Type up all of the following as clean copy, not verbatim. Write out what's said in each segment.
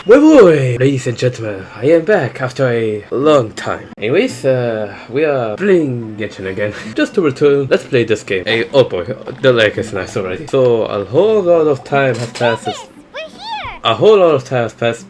Boy, ladies and gentlemen, I am back after a long time. Anyways, we are playing Genshin again. Just to return, let's play this game. Oh boy, the lag is nice already. So a whole lot of time has passed.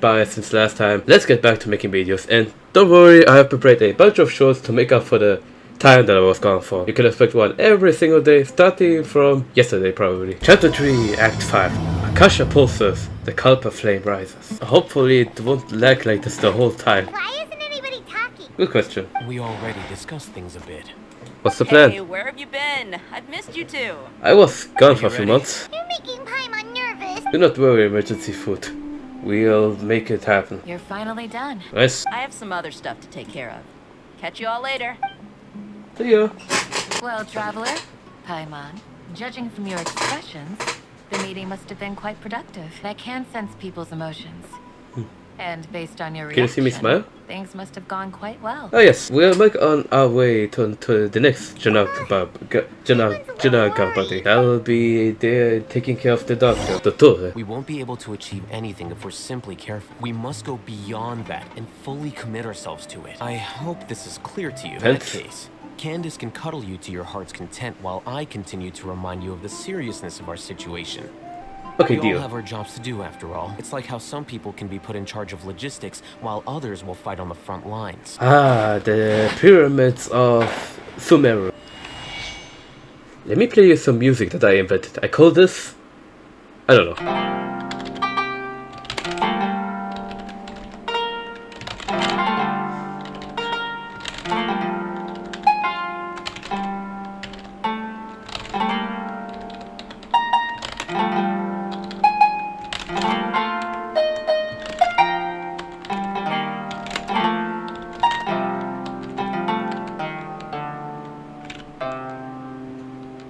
By since last time. Let's get back to making videos, and don't worry, I have prepared a bunch of shows to make up for the time that I was gone for. You can expect one every single day, starting from yesterday probably. Chapter 3, Act 5. Akasha pulses, the Kalpa flame rises. Hopefully it won't lag like this the whole time. Why isn't anybody talking? Good question. We already discussed things a bit. What's the plan? Hey, where have you been? I've missed you too. I was gone for a few months. You're making Paimon nervous. Do not worry, emergency food. We'll make it happen. You're finally done. Nice. I have some other stuff to take care of. Catch you all later. See ya. Well, traveler, Paimon, judging from your expressions, the meeting must have been quite productive. I can sense people's emotions. And based on your Can you reaction, see me smile? things must have gone quite well. Oh yes, we'll make on our way to the next Janagabadi. That'll be there taking care of the doctor, Dottore. We won't be able to achieve anything if we're simply careful. We must go beyond that and fully commit ourselves to it. I hope this is clear to you. In that case, Candace can cuddle you to your heart's content while I continue to remind you of the seriousness of our situation. Okay, We deal. all have our jobs to do after all. It's like how some people can be put in charge of logistics while others will fight on the front lines. Ah, the pyramids of Sumeru. Let me play you some music that I invented. I call this... I don't know.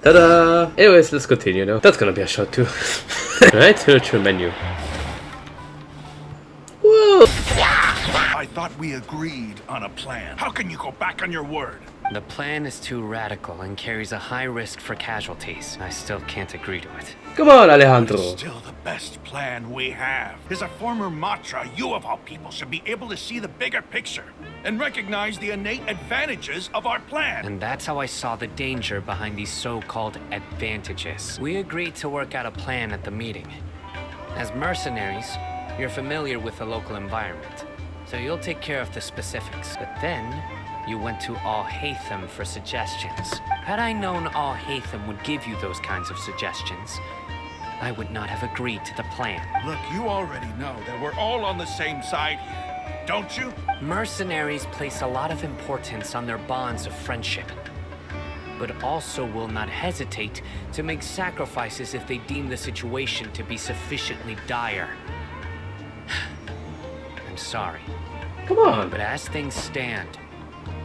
Ta-da! Anyways, let's continue now. That's gonna be a shot too. Right, search your menu. Whoa! I thought we agreed on a plan. How can you go back on your word? The plan is too radical and carries a high risk for casualties. I still can't agree to it. Come on, Alejandro. Still the best plan we have. As a former Matra, you of all people should be able to see the bigger picture and recognize the innate advantages of our plan. And that's how I saw the danger behind these so-called advantages. We agreed to work out a plan at the meeting. As mercenaries, you're familiar with the local environment, so you'll take care of the specifics. But then, you went to Alhaitham for suggestions. Had I known Alhaitham would give you those kinds of suggestions, I would not have agreed to the plan. Look, you already know that we're all on the same side here, don't you? Mercenaries place a lot of importance on their bonds of friendship, but also will not hesitate to make sacrifices if they deem the situation to be sufficiently dire. I'm sorry. Come on. But as things stand,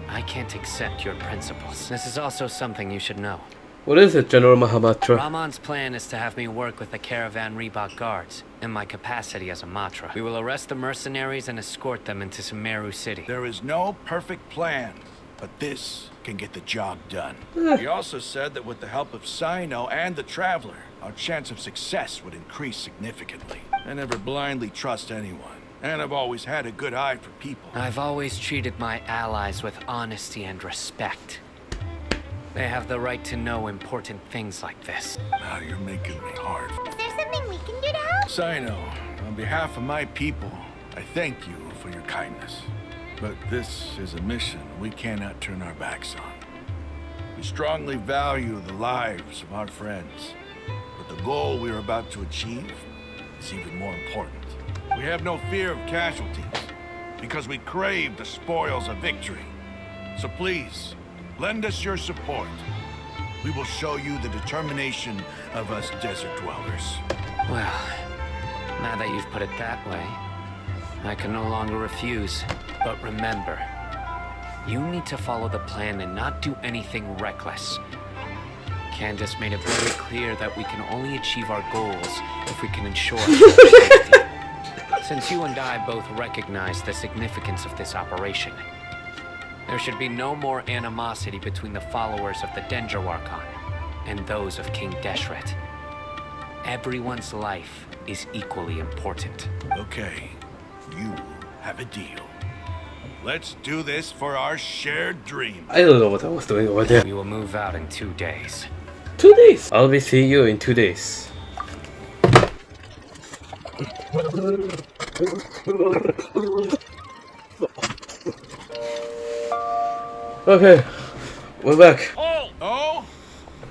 I can't accept your principles. This is also something you should know. What is it, General Mahamatra? Ramon's plan is to have me work with the Caravan Reebok guards, in my capacity as a Matra. We will arrest the mercenaries and escort them into Sumeru City. There is no perfect plan, but this can get the job done. He also said that with the help of Sino and the Traveler, our chance of success would increase significantly. I never blindly trust anyone, and I've always had a good eye for people. I've always treated my allies with honesty and respect. They have the right to know important things like this. Now you're making me hard. Is there something we can do to help? Sino, on behalf of my people, I thank you for your kindness. But this is a mission we cannot turn our backs on. We strongly value the lives of our friends, but the goal we are about to achieve is even more important. We have no fear of casualties, because we crave the spoils of victory. So please, lend us your support. We will show you the determination of us desert dwellers. Well, now that you've put it that way, I can no longer refuse. But remember, you need to follow the plan and not do anything reckless. Candace made it very clear that we can only achieve our goals if we can ensure our safety. Since you and I both recognize the significance of this operation, there should be no more animosity between the followers of the Archon and those of King Deshret. Everyone's life is equally important. Okay, you have a deal. Let's do this for our shared dream. I don't know what I was doing over there. We will move out in 2 days. 2 days. I'll be seeing you in 2 days. Okay, we're back. Oh,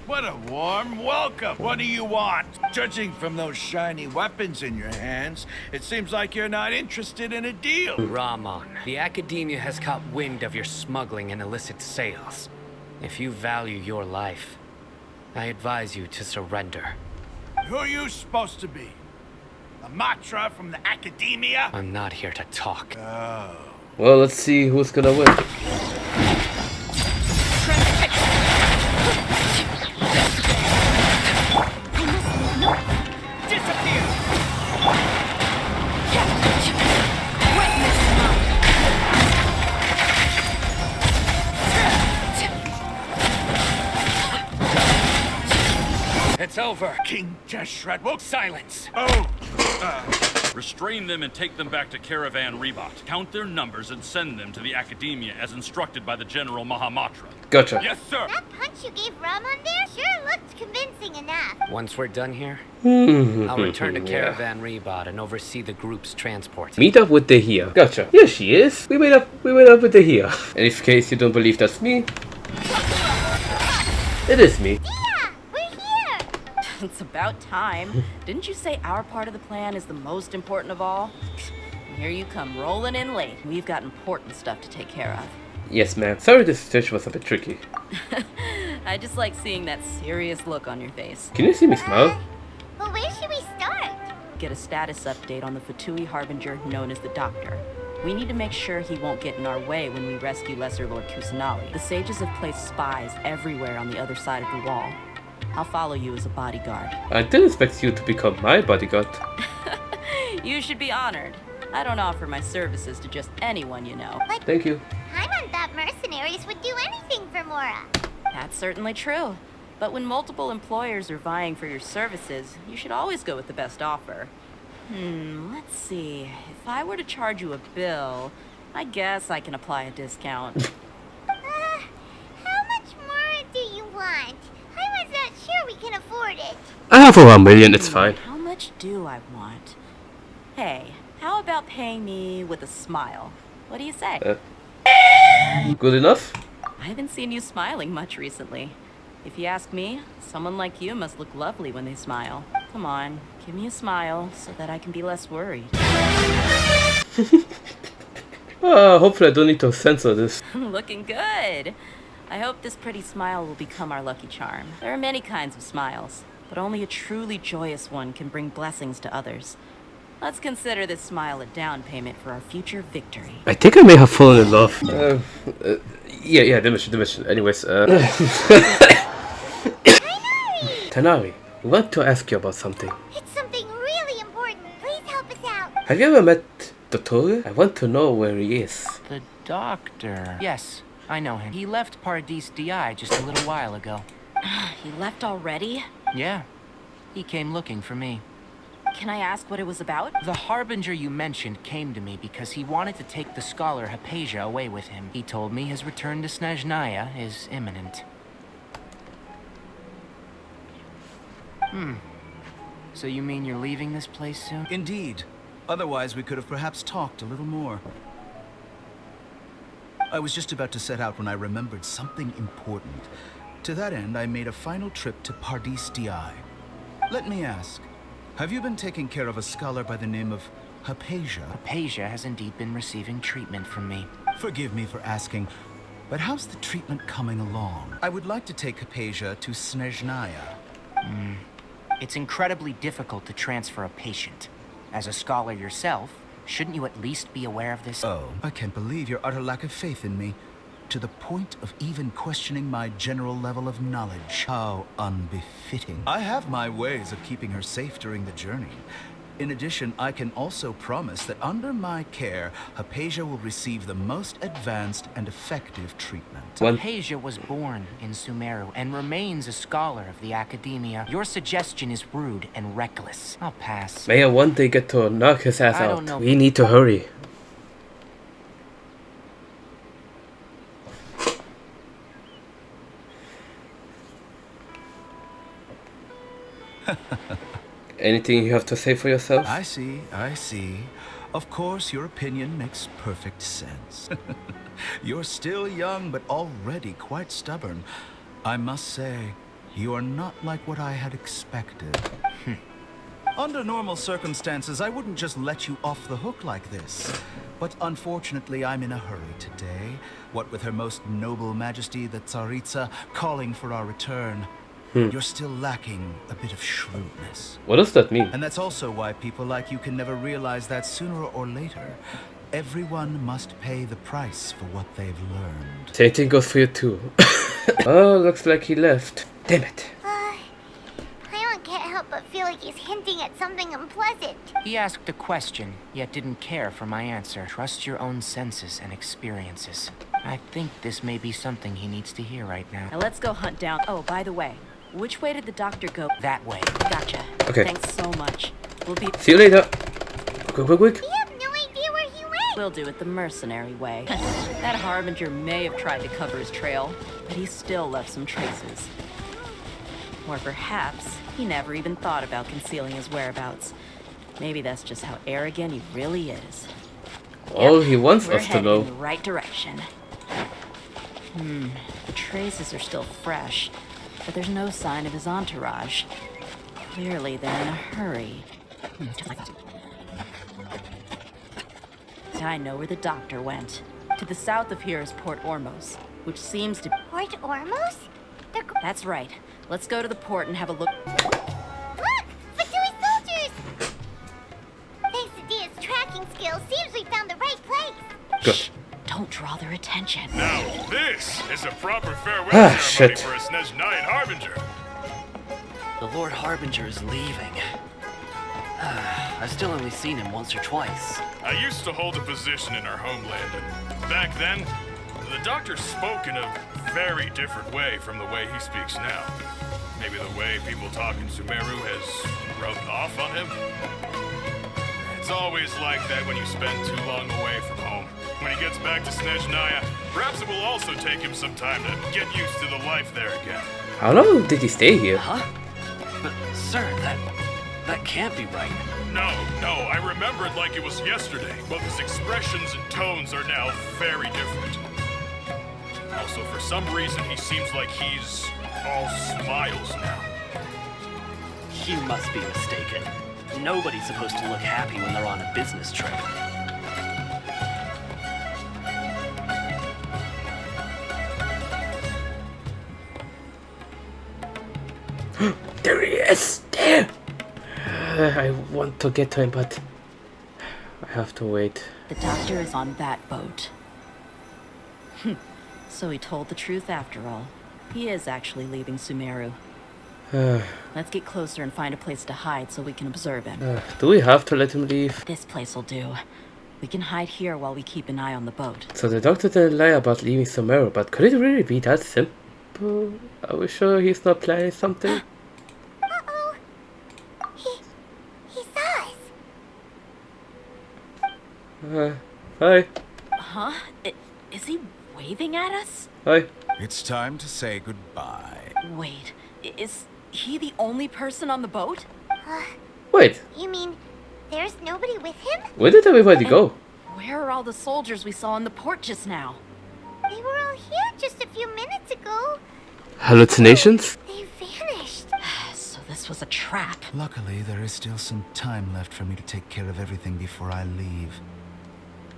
what a warm welcome. What do you want? Judging from those shiny weapons in your hands, it seems like you're not interested in a deal. Rahman, the Academia has caught wind of your smuggling and illicit sales. If you value your life, I advise you to surrender. Who are you supposed to be? A Matra from the Academia? I'm not here to talk. Well, let's see who's gonna win. It's over. King Jeshret will Silence. Restrain them and take them back to Caravan Rebot. Count their numbers and send them to the Academia as instructed by the General Mahamatra. Gotcha. Yes, sir! That punch you gave Ramon there sure looked convincing enough. Once we're done here, I'll return to Caravan Rebot and oversee the group's transport. Meet up with Dehya. Gotcha. Here she is. We made up with Dehya. And in case you don't believe that's me, it is me. Yeah, we're here. It's about time. Didn't you say our part of the plan is the most important of all? Here you come rolling in late. We've got important stuff to take care of. Yes, ma'am. Sorry this situation was a bit tricky. I just like seeing that serious look on your face. Can you see me smile? Well, where should we start? Get a status update on the Fatui Harbinger known as the Doctor. We need to make sure he won't get in our way when we rescue Lesser Lord Kusanali. The sages have placed spies everywhere on the other side of the wall. I'll follow you as a bodyguard. I didn't expect you to become my bodyguard. You should be honored. I don't offer my services to just anyone you know. Thank you. Paimon thought mercenaries would do anything for Mora. That's certainly true. But when multiple employers are vying for your services, you should always go with the best offer. Let's see. If I were to charge you a bill, I guess I can apply a discount. How much more do you want? Paimon's not sure we can afford it. I have over 1 million, it's fine. How much do I want? Hey, how about paying me with a smile? What do you say? Good enough? I haven't seen you smiling much recently. If you ask me, someone like you must look lovely when they smile. Come on, give me a smile so that I can be less worried. Hopefully I don't need to censor this. Looking good. I hope this pretty smile will become our lucky charm. There are many kinds of smiles, but only a truly joyous one can bring blessings to others. Let's consider this smile a down payment for our future victory. I think I may have fallen in love. Yeah, the mission. Anyways, Tanari, we want to ask you about something. It's something really important. Please help us out. Have you ever met Dottore? I want to know where he is. The doctor. Yes, I know him. He left Paradis DI just a little while ago. He left already? Yeah, he came looking for me. Can I ask what it was about? The Harbinger you mentioned came to me because he wanted to take the scholar Hypatia away with him. He told me his return to Snezhnaya is imminent. So you mean you're leaving this place soon? Indeed. Otherwise, we could have perhaps talked a little more. I was just about to set out when I remembered something important. To that end, I made a final trip to Paradis DI. Let me ask, have you been taking care of a scholar by the name of Hypatia? Hypatia has indeed been receiving treatment from me. Forgive me for asking, but how's the treatment coming along? I would like to take Hypatia to Snezhnaya. It's incredibly difficult to transfer a patient. As a scholar yourself, shouldn't you at least be aware of this? Oh, I can't believe your utter lack of faith in me, to the point of even questioning my general level of knowledge. How unbefitting. I have my ways of keeping her safe during the journey. In addition, I can also promise that under my care, Hypatia will receive the most advanced and effective treatment. Hypatia was born in Sumeru and remains a scholar of the Academia. Your suggestion is rude and reckless. I'll pass. May I one day get to knock his ass I out. don't know. We need to hurry. Anything you have to say for yourself? I see, I see. Of course, your opinion makes perfect sense. You're still young, but already quite stubborn. I must say, you are not like what I had expected. Under normal circumstances, I wouldn't just let you off the hook like this. But unfortunately, I'm in a hurry today. What with Her Most Noble Majesty, the Tsaritsa, calling for our return. You're still lacking a bit of shrewdness. What does that mean? And that's also why people like you can never realize that sooner or later, everyone must pay the price for what they've learned. Same thing goes for you too. Oh, looks like he left. Damn it. Paimon can't help but feel like he's hinting at something unpleasant. He asked a question, yet didn't care for my answer. Trust your own senses and experiences. I think this may be something he needs to hear right now. Now let's go hunt down. Oh, by the way, which way did the doctor go? That way. Gotcha. Okay. Thanks so much. We'll be. See you later. Quick, quick, quick. We have no idea where he went. We'll do it the mercenary way. That Harbinger may have tried to cover his trail, but he still left some traces. Or perhaps he never even thought about concealing his whereabouts. Maybe that's just how arrogant he really is. All he wants We're us to headed know. in the right direction. The traces are still fresh, but there's no sign of his entourage. Clearly, they're in a hurry. I know where the doctor went. To the south of here is Port Ormos, which seems to... Port Ormos? That's right. Let's go to the port and have a look. Look! Fatui soldiers! Thanks to Dehya's tracking skills, seems we found the right place. Good. Shh! Don't draw their attention. Now, this is a proper farewell Ah, ceremony shit. for a Snezhnayan Harbinger. The Lord Harbinger is leaving. I've still only seen him once or twice. I used to hold a position in our homeland, and back then, the doctor spoke in a very different way from the way he speaks now. Maybe the way people talk in Sumeru has rubbed off on him. It's always like that when you spend too long away from home. When he gets back to Snezhnaya, perhaps it will also take him some time to get used to the life there again. How long did he stay here? Huh? But, sir, that can't be right. No, I remember it like it was yesterday. Both his expressions and tones are now very different. Also, for some reason, he seems like he's all smiles now. You must be mistaken. Nobody's supposed to look happy when they're on a business trip. There he is! There! I want to get to him, but I have to wait. The doctor is on that boat. So he told the truth after all. He is actually leaving Sumeru. Let's get closer and find a place to hide so we can observe him. Do we have to let him leave? This place'll do. We can hide here while we keep an eye on the boat. So the doctor didn't lie about leaving Sumeru, but could it really be that simple? Are we sure he's not planning something? Uh-oh. He saw us. Hi. Huh? Is he waving at us? Hi. It's time to say goodbye. Wait, is he the only person on the boat? Wait, You mean there's nobody with him? where did everybody go? Where are all the soldiers we saw in the port just now? They were all here just a few minutes ago. Hallucinations? They vanished. So this was a trap. Luckily, there is still some time left for me to take care of everything before I leave.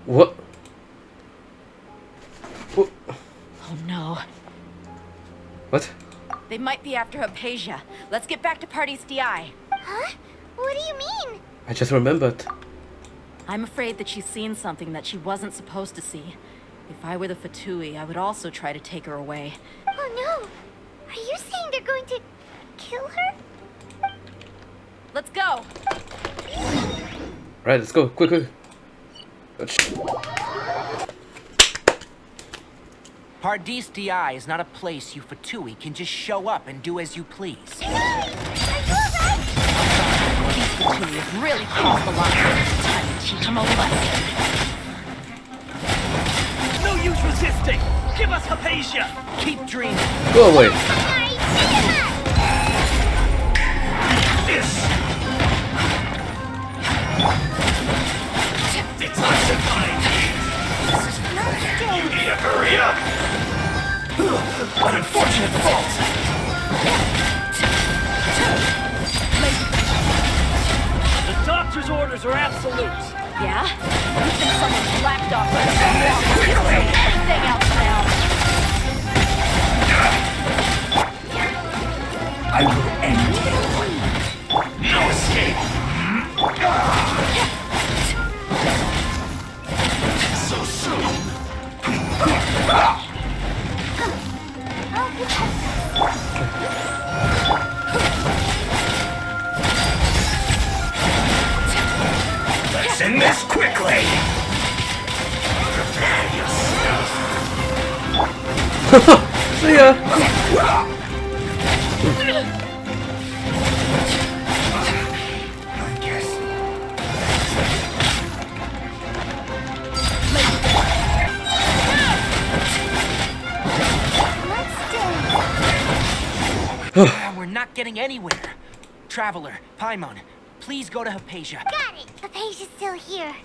What? Oh no. What? They might be after Hypatia. Let's get back to Party's DI. Huh? What do you mean? I just remembered. I'm afraid that she's seen something that she wasn't supposed to see. If I were the Fatui, I would also try to take her away. Oh no! Are you saying they're going to kill her? Let's go! Right, let's go. Quick, quick. Paradis DI is not a place you Fatui can just show up and do as you please. These Fatui have really crossed the line. It's time to teach them a lesson. No use resisting! Give us Hypatia! Keep dreaming. Go away. You need to hurry up! An unfortunate fault! The doctor's orders are absolute! Yeah? You think someone's blacked off right now? Everything else now. I will end you. No escape! So soon! Let's end this quickly! Prepare yourself! See ya! I guess. We're not getting anywhere. Traveler, Paimon, please go to Hypatia. Got it! Hypatia's still here.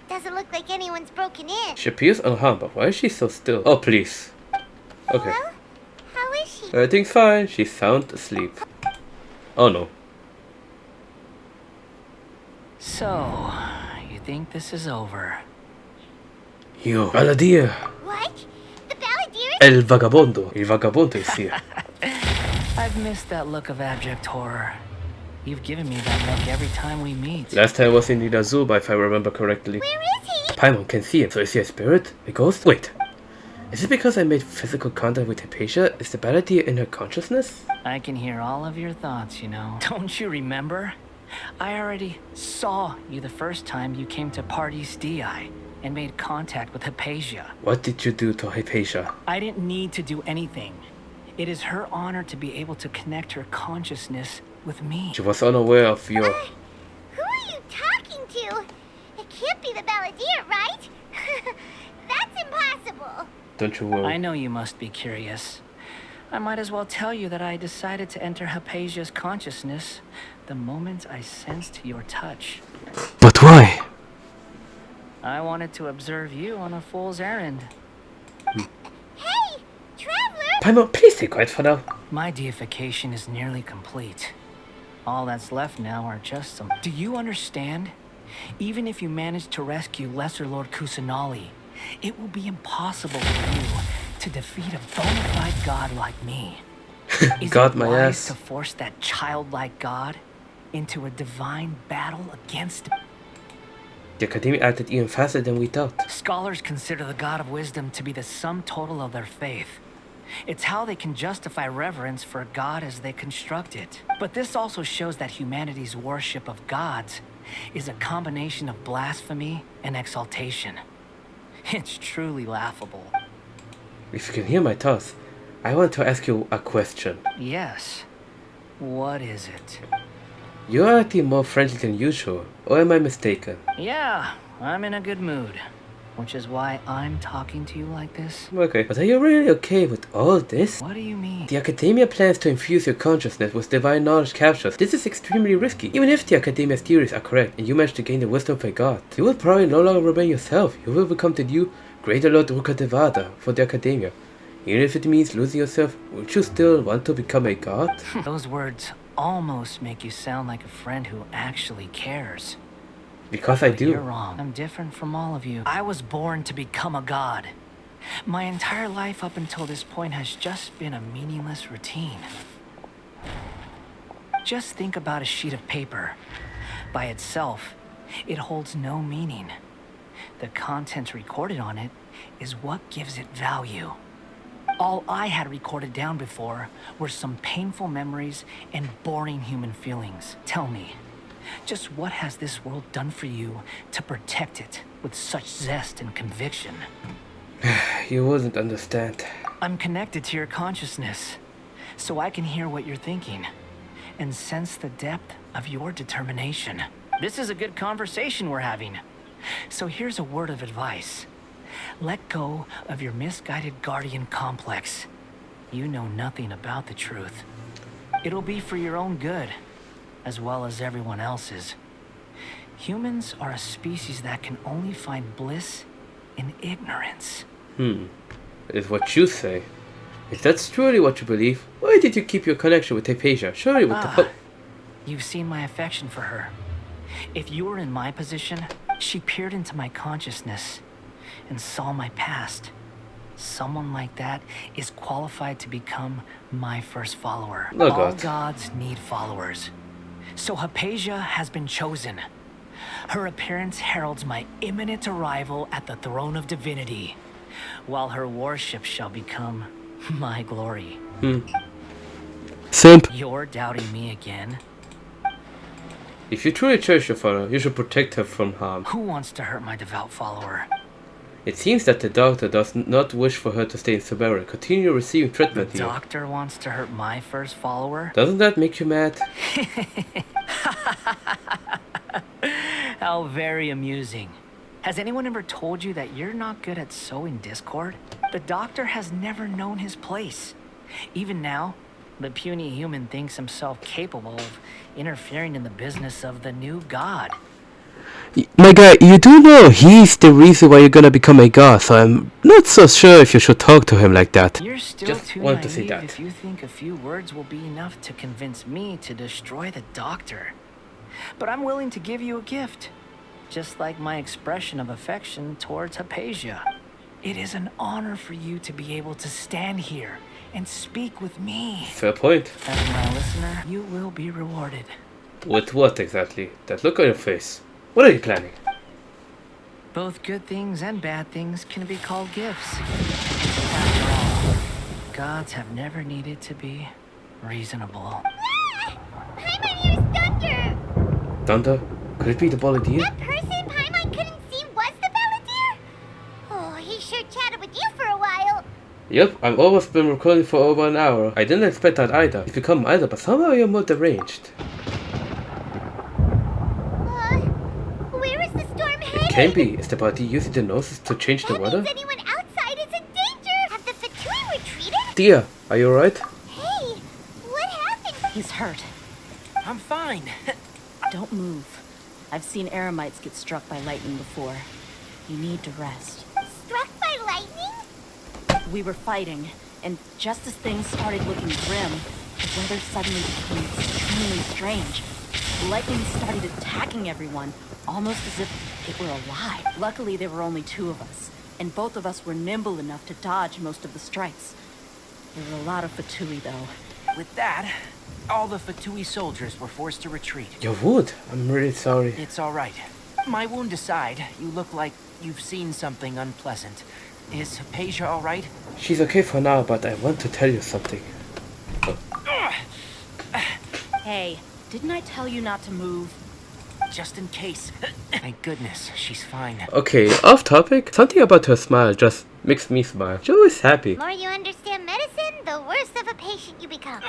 Doesn't look like anyone's broken in. She appears unharmed, but why is she so still? Oh, please. Okay. Well, how is she? Everything's fine. She's sound asleep. Oh no. So, you think this is over? Yo, Balladeer. What? The Balladeer? El Vagabondo. El Vagabondo is here. I've missed that look of abject horror. You've given me that look every time we meet. Last time was in Nilou, if I remember correctly. Where is he? Paimon can see him, so is he a spirit? A ghost? Wait. Is it because I made physical contact with Hypatia? Is the Balladeer in her consciousness? I can hear all of your thoughts, you know. Don't you remember? I already saw you the first time you came to Paradis DI and made contact with Hypatia. What did you do to Hypatia? I didn't need to do anything. It is her honor to be able to connect her consciousness with me. She was unaware of your... Who are you talking to? It can't be the Balladeer, right? That's impossible. Don't you worry. I know you must be curious. I might as well tell you that I decided to enter Hypatia's consciousness the moment I sensed your touch. But why? I wanted to observe you on a fool's errand. Hey, traveler! Paimon, please stay quiet for now. My deification is nearly complete. All that's left now are just some... Do you understand? Even if you manage to rescue Lesser Lord Kusanali, it will be impossible for you to defeat a bona fide god like me. Is God, it my wise ass. to force that childlike god into a divine battle against... The Academy acted even faster than we thought. Scholars consider the god of wisdom to be the sum total of their faith. It's how they can justify reverence for a god as they construct it. But this also shows that humanity's worship of gods is a combination of blasphemy and exaltation. It's truly laughable. If you can hear my thoughts, I want to ask you a question. Yes. What is it? You are acting more friendly than usual, or am I mistaken? Yeah, I'm in a good mood. Which is why I'm talking to you like this. Okay, but are you really okay with all this? What do you mean? The Academia plans to infuse your consciousness with divine knowledge captures. This is extremely risky. Even if the Academia's theories are correct and you manage to gain the wisdom of a god, you will probably no longer remain yourself. You will become the new Greater Lord Rukkhadevata for the Academia. Even if it means losing yourself, would you still want to become a god? Those words almost make you sound like a friend who actually cares. Because I do. You're wrong. I'm different from all of you. I was born to become a god. My entire life up until this point has just been a meaningless routine. Just think about a sheet of paper. By itself, it holds no meaning. The content recorded on it is what gives it value. All I had recorded down before were some painful memories and boring human feelings. Tell me, Just what has this world done for you to protect it with such zest and conviction? You wouldn't understand. I'm connected to your consciousness, so I can hear what you're thinking and sense the depth of your determination. This is a good conversation we're having. So here's a word of advice. Let go of your misguided guardian complex. You know nothing about the truth. It'll be for your own good, as well as everyone else's. Humans are a species that can only find bliss in ignorance. Is what you say. If that's truly what you believe, why did you keep your connection with Hypatia? Surely with the You've seen my affection for her. If you were in my position, she peered into my consciousness and saw my past. Someone like that is qualified to become my first follower. Oh, All God. gods need followers. So Hypatia has been chosen. Her appearance heralds my imminent arrival at the throne of divinity, while her worship shall become my glory. Simp. You're doubting me again? If you truly cherish your father, you should protect her from harm. Who wants to hurt my devout follower? It seems that the doctor does not wish for her to stay in Sumeru and continue receiving The treatment here. doctor wants to hurt my first follower? Doesn't that make you mad? How very amusing. Has anyone ever told you that you're not good at sowing discord? The doctor has never known his place. Even now, the puny human thinks himself capable of interfering in the business of the new god. My guy, you do know he's the reason why you're gonna become a god, so I'm not so sure if you should talk to him like that. You're still Just too wanted to see naive that. if you think a few words will be enough to convince me to destroy the doctor. But I'm willing to give you a gift, just like my expression of affection towards Hypatia. It is an honor for you to be able to stand here and speak with me. Fair point. As my listener, you will be rewarded. With what exactly? That look on your face. What are you planning? Both good things and bad things can be called gifts. After all, gods have never needed to be reasonable. Paimon, here's Thunder! Thunder? Could it be the Balladeer? That person Paimon couldn't see was the Balladeer? Oh, he sure chatted with you for a while. Yep, I've almost been recording for over an hour. I didn't expect that either. You've become either, but somehow you're more deranged. Where is the storm headed? It can't be. Is the Balladeer using the noses to change the That weather? means anyone outside is in danger. Have the Fatui retreated? Dehya, are you alright? Hey, what happened? He's hurt. I'm fine. Don't move. I've seen Eremites get struck by lightning before. You need to rest. Struck by lightning? We were fighting, and just as things started looking grim, the weather suddenly became extremely strange. The lightning started attacking everyone, almost as if it were alive. Luckily, there were only two of us, and both of us were nimble enough to dodge most of the strikes. There were a lot of Fatui, though. With that, all the Fatui soldiers were forced to retreat. Your wound? I'm really sorry. It's all right. My wound aside, you look like you've seen something unpleasant. Is Hypatia all right? She's okay for now, but I want to tell you something. Hey, didn't I tell you not to move? Just in case. Thank goodness, she's fine. Okay, off topic. Something about her smile just makes me smile. She's always happy. The more you understand medicine, the worse of a patient you become.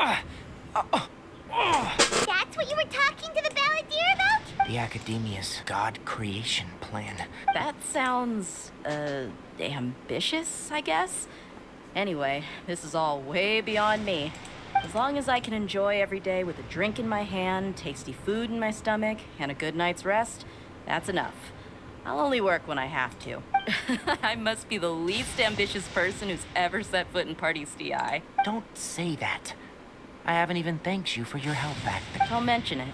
That's what you were talking to the Balladeer about? The Academia's God creation plan. That sounds, ambitious, I guess? Anyway, this is all way beyond me. As long as I can enjoy every day with a drink in my hand, tasty food in my stomach, and a good night's rest, that's enough. I'll only work when I have to. I must be the least ambitious person who's ever set foot in Party's DI. Don't say that. I haven't even thanked you for your help back there. Don't mention it.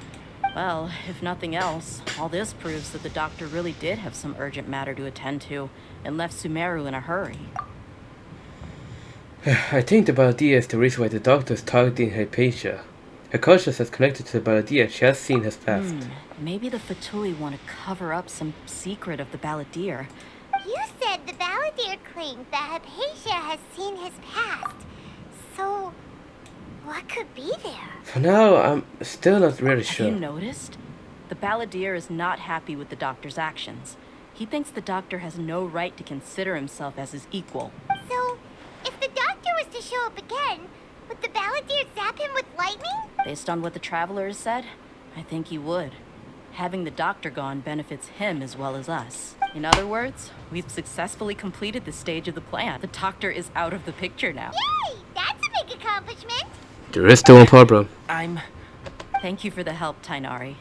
Well, if nothing else, all this proves that the doctor really did have some urgent matter to attend to and left Sumeru in a hurry. I think the Balladeer is the reason why the doctor is targeting Hypatia. Her consciousness is connected to the Balladeer and she has seen his past. Maybe the Fatui want to cover up some secret of the Balladeer. You said the Balladeer claimed that Hypatia has seen his past. So, what could be there? For now, I'm still not really Have sure. you noticed? The Balladeer is not happy with the Doctor's actions. He thinks the Doctor has no right to consider himself as his equal. So, if the Doctor was to show up again, would the Balladeer zap him with lightning? Based on what the Traveler has said, I think he would. Having the Doctor gone benefits him as well as us. In other words, we've successfully completed this stage of the plan. The Doctor is out of the picture now. Yay! That's a big accomplishment! There is still one problem. Thank you for the help, Tainari.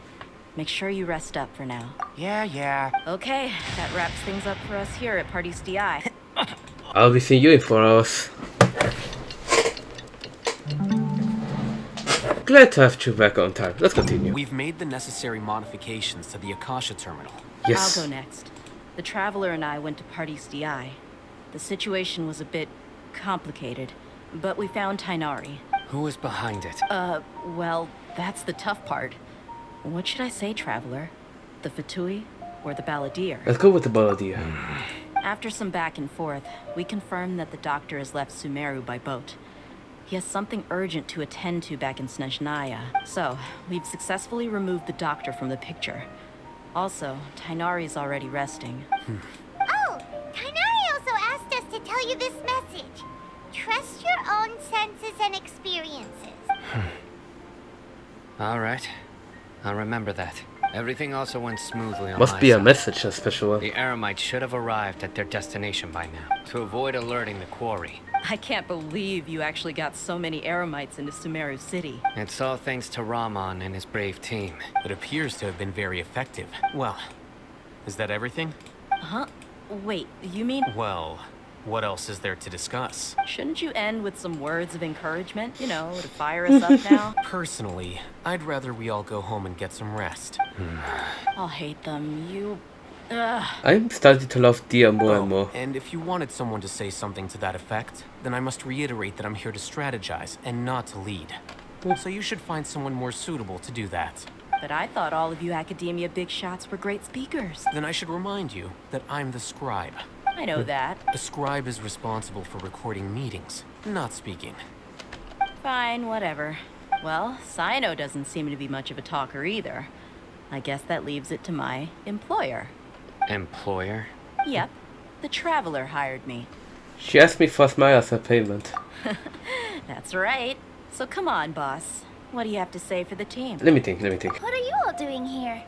Make sure you rest up for now. Yeah. Okay, that wraps things up for us here at Party's DI. I'll be seeing you in 4 hours. Glad to have you back on time. Let's continue. We've made the necessary modifications to the Akasha terminal. Yes. I'll go next. The Traveler and I went to Party's DI. The situation was a bit complicated, but we found Tainari. Who is behind it? Well, that's the tough part. What should I say, Traveler? The Fatui or the Balladeer? Let's go with the Balladeer. After some back and forth, we confirmed that the Doctor has left Sumeru by boat. He has something urgent to attend to back in Snezhnaya. So, we've successfully removed the Doctor from the picture. Also, Tainari's already resting. Oh, Tainari also asked us to tell you this message. Trust your own senses and experiences. All right. I'll remember that. Everything also went smoothly on Must my be a side. message, a special one. The Eremites should have arrived at their destination by now, to avoid alerting the quarry. I can't believe you actually got so many Eremites into Sumeru City. It's all thanks to Rahman and his brave team. It appears to have been very effective. Well, is that everything? Huh? Wait, you mean... Well, what else is there to discuss? Shouldn't you end with some words of encouragement, you know, to fire us up now? Personally, I'd rather we all go home and get some rest. Alhaitham, you... Ugh. I'm starting to love Dehya more and more. And if you wanted someone to say something to that effect, then I must reiterate that I'm here to strategize and not to lead. So you should find someone more suitable to do that. But I thought all of you academia big shots were great speakers. Then I should remind you that I'm the scribe. I know that. The scribe is responsible for recording meetings, not speaking. Fine, whatever. Well, Cyno doesn't seem to be much of a talker either. I guess that leaves it to my employer. Employer? Yep. The Traveler hired me. She asked me for smile as a payment. That's right. So come on, boss. What do you have to say for the team? Let me think. What are you all doing here?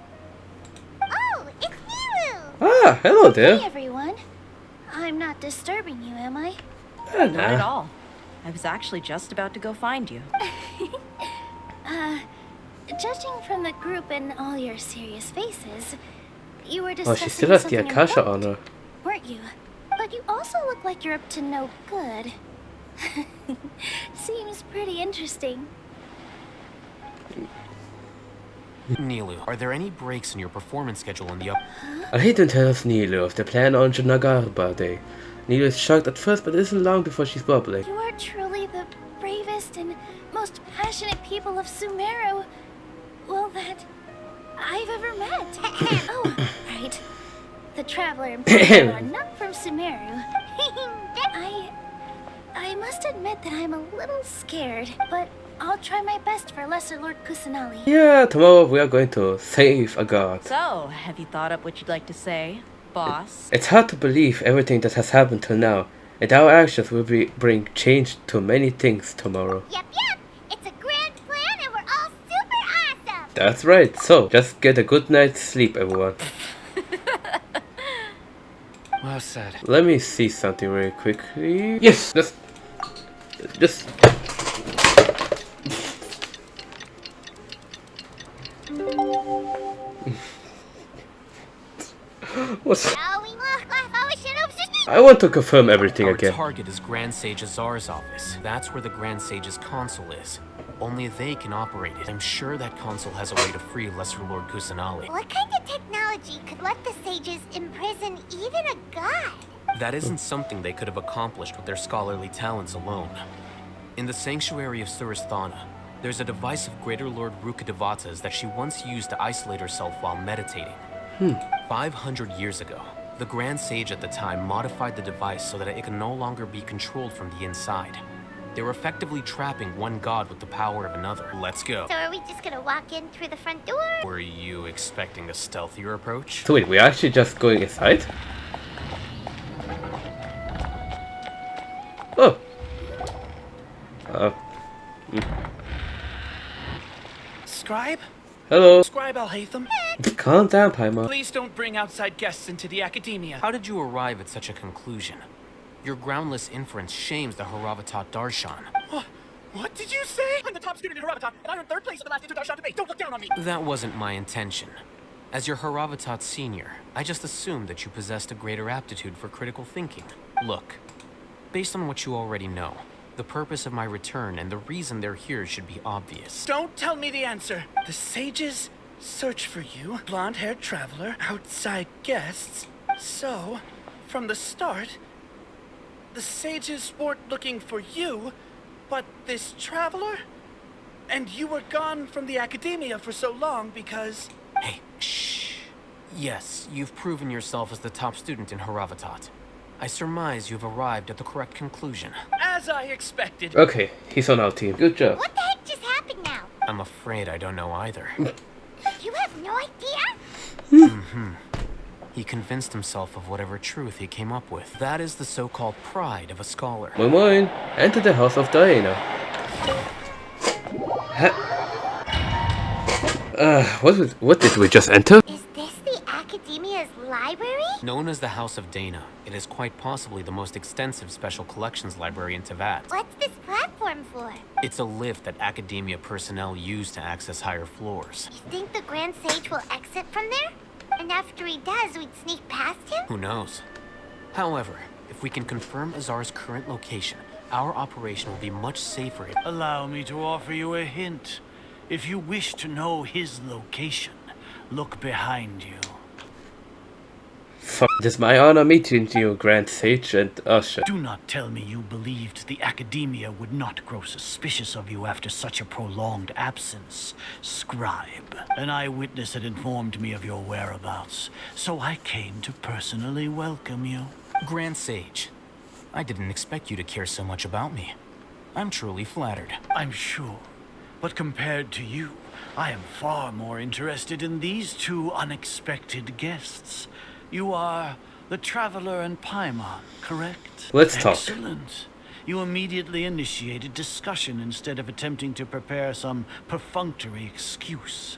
Oh, it's Nilou! Ah, hello there. Hey, everyone. I'm not disturbing you, am I? Not at all. I was actually just about to go find you. Judging from the group and all your serious faces, you were Oh, discussing she still has the something Akasha important, on her. weren't you? But you also look like you're up to no good. Seems pretty interesting. Nilou, are there any breaks in your performance schedule in the up... Alhaitham tells Nilou of the plan on Janagarba Day. Nilou is shocked at first, but it isn't long before she's bubbling. You are truly the bravest and most passionate people of Sumeru, well, that I've ever met. Oh, right. The Traveler and Prodigal are not from Sumeru. I must admit that I'm a little scared, but I'll try my best for Lesser Lord Kusanali. Yeah, tomorrow we are going to save a god. So, have you thought up what you'd like to say, boss? It's hard to believe everything that has happened till now, and our actions will bring change to many things tomorrow. Yep. It's a grand plan and we're all super awesome. That's right, so just get a good night's sleep, everyone. Well said. Let me see something really quickly. Yes, just what's... I want to confirm everything Our again. target is Grand Sage Azar's office. That's where the Grand Sage's console is. Only they can operate it. I'm sure that console has a way to free Lesser Lord Kusanali. What kind of technology could let the sages imprison even a god? That isn't something they could have accomplished with their scholarly talents alone. In the Sanctuary of Suristhana, there's a device of Greater Lord Rukkhadevata's that she once used to isolate herself while meditating. 500 years ago, the Grand Sage at the time modified the device so that it can no longer be controlled from the inside. They're effectively trapping one god with the power of another. Let's go. So are we just gonna walk in through the front door? Were you expecting a stealthier approach? So wait, we're actually just going inside? Oh. Scribe? Hello. Scribe Alhaitham? Calm down, Paimon. Please don't bring outside guests into the academia. How did you arrive at such a conclusion? Your groundless inference shames the Haravatat Darshan. What did you say? I'm the top student in Haravatat, and I earned 3rd place in the last Darshan debate. Don't look down on me. That wasn't my intention. As your Haravatat senior, I just assumed that you possessed a greater aptitude for critical thinking. Look, based on what you already know, the purpose of my return and the reason they're here should be obvious. Don't tell me the answer. The sages search for you, blonde-haired traveler, outside guests. So, from the start, the sages weren't looking for you, but this traveler? And you were gone from the academia for so long because... Hey, shh. Yes, you've proven yourself as the top student in Haravatat. I surmise you've arrived at the correct conclusion. As I expected. Okay, he's on our team. Good job. What the heck just happened now? I'm afraid I don't know either. You have no idea? Mm-hmm. He convinced himself of whatever truth he came up with. That is the so-called pride of a scholar. Moin moin. Enter the house of Dehya. What did we just enter? Is this the academia's library? Known as the House of Dehya, it is quite possibly the most extensive special collections library in Teyvat. What's this platform for? It's a lift that academia personnel use to access higher floors. You think the Grand Sage will exit from there? And after he does, we'd sneak past him? Who knows? However, if we can confirm Azar's current location, our operation will be much safer. Allow me to offer you a hint. If you wish to know his location, look behind you. Fuck, it is my honor meeting you, Grand Sage and Usher. Do not tell me you believed the academia would not grow suspicious of you after such a prolonged absence, Scribe. An eyewitness had informed me of your whereabouts, so I came to personally welcome you. Grand Sage, I didn't expect you to care so much about me. I'm truly flattered. I'm sure. But compared to you, I am far more interested in these two unexpected guests. You are the Traveler and Paimon, correct? Let's talk. Excellent. You immediately initiated discussion instead of attempting to prepare some perfunctory excuse.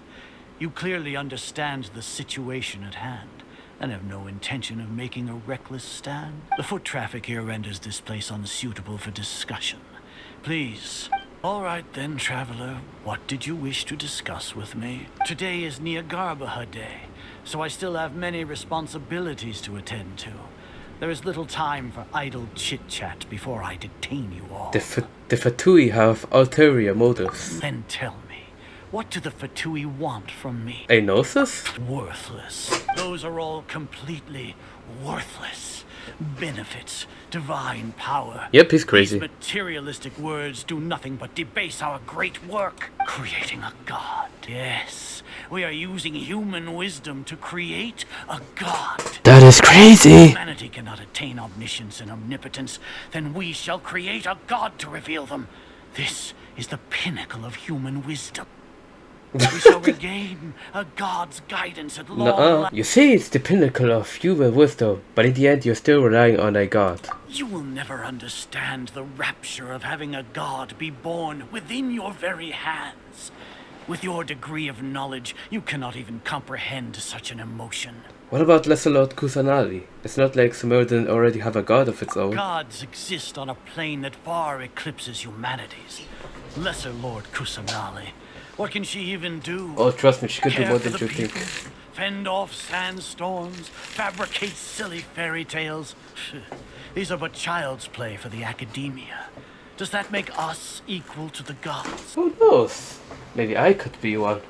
You clearly understand the situation at hand, and have no intention of making a reckless stand. The foot traffic here renders this place unsuitable for discussion. Please. All right then, Traveler. What did you wish to discuss with me? Today is Niagarbaha Day, so I still have many responsibilities to attend to. There is little time for idle chit-chat before I detain you all. The Fatui have ulterior motives. Then tell me, what do the Fatui want from me? A gnosis? Worthless. Those are all completely worthless. Benefits, divine power. Yep, he's crazy. These materialistic words do nothing but debase our great work. Creating a god. Yes, we are using human wisdom to create a god. That is crazy. If humanity cannot attain omniscience and omnipotence, then we shall create a god to reveal them. This is the pinnacle of human wisdom. We shall regain a god's guidance at long last. You see, it's the pinnacle of human wisdom, but in the end you're still relying on a god. You will never understand the rapture of having a god be born within your very hands. With your degree of knowledge, you cannot even comprehend such an emotion. What about Lesser Lord Kusanali? It's not like Sumer didn't already have a god of its own. Gods exist on a plane that far eclipses humanity's. Lesser Lord Kusanali. What can she even do? Oh, trust me, she could do Care more for than the you think. people, fend off sandstorms, fabricate silly fairy tales. These are but child's play for the academia. Does that make us equal to the gods? Who knows? Maybe I could be one.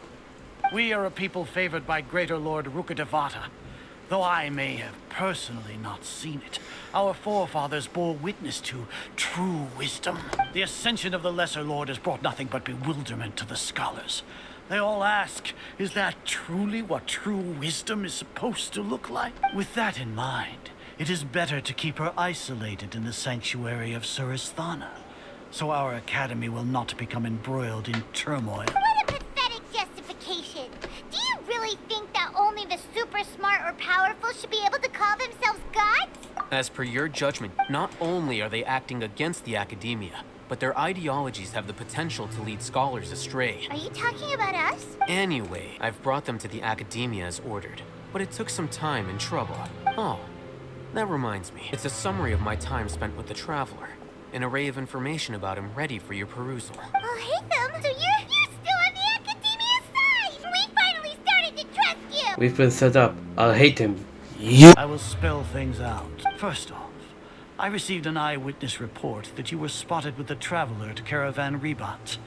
We are a people favored by Greater Lord Rukkhadevata. Though I may have personally not seen it, our forefathers bore witness to true wisdom. The ascension of the Lesser Lord has brought nothing but bewilderment to the scholars. They all ask, is that truly what true wisdom is supposed to look like? With that in mind, it is better to keep her isolated in the sanctuary of Suristhana. so our academy will not become embroiled in turmoil. What a pathetic justification. Do you really think that only the super smart or powerful should be able to call themselves gods? As per your judgment, not only are they acting against the academia, but their ideologies have the potential to lead scholars astray. Are you talking about us? Anyway, I've brought them to the academia as ordered, but it took some time and trouble. Oh, that reminds me. It's a summary of my time spent with the Traveler. An array of information about him ready for your perusal. Alhaitham, so you're still on the academia side! We finally started to trust you! We've been set up. Alhaitham. I will spell things out. First off, I received an eyewitness report that you were spotted with the Traveler at Caravan Ribat.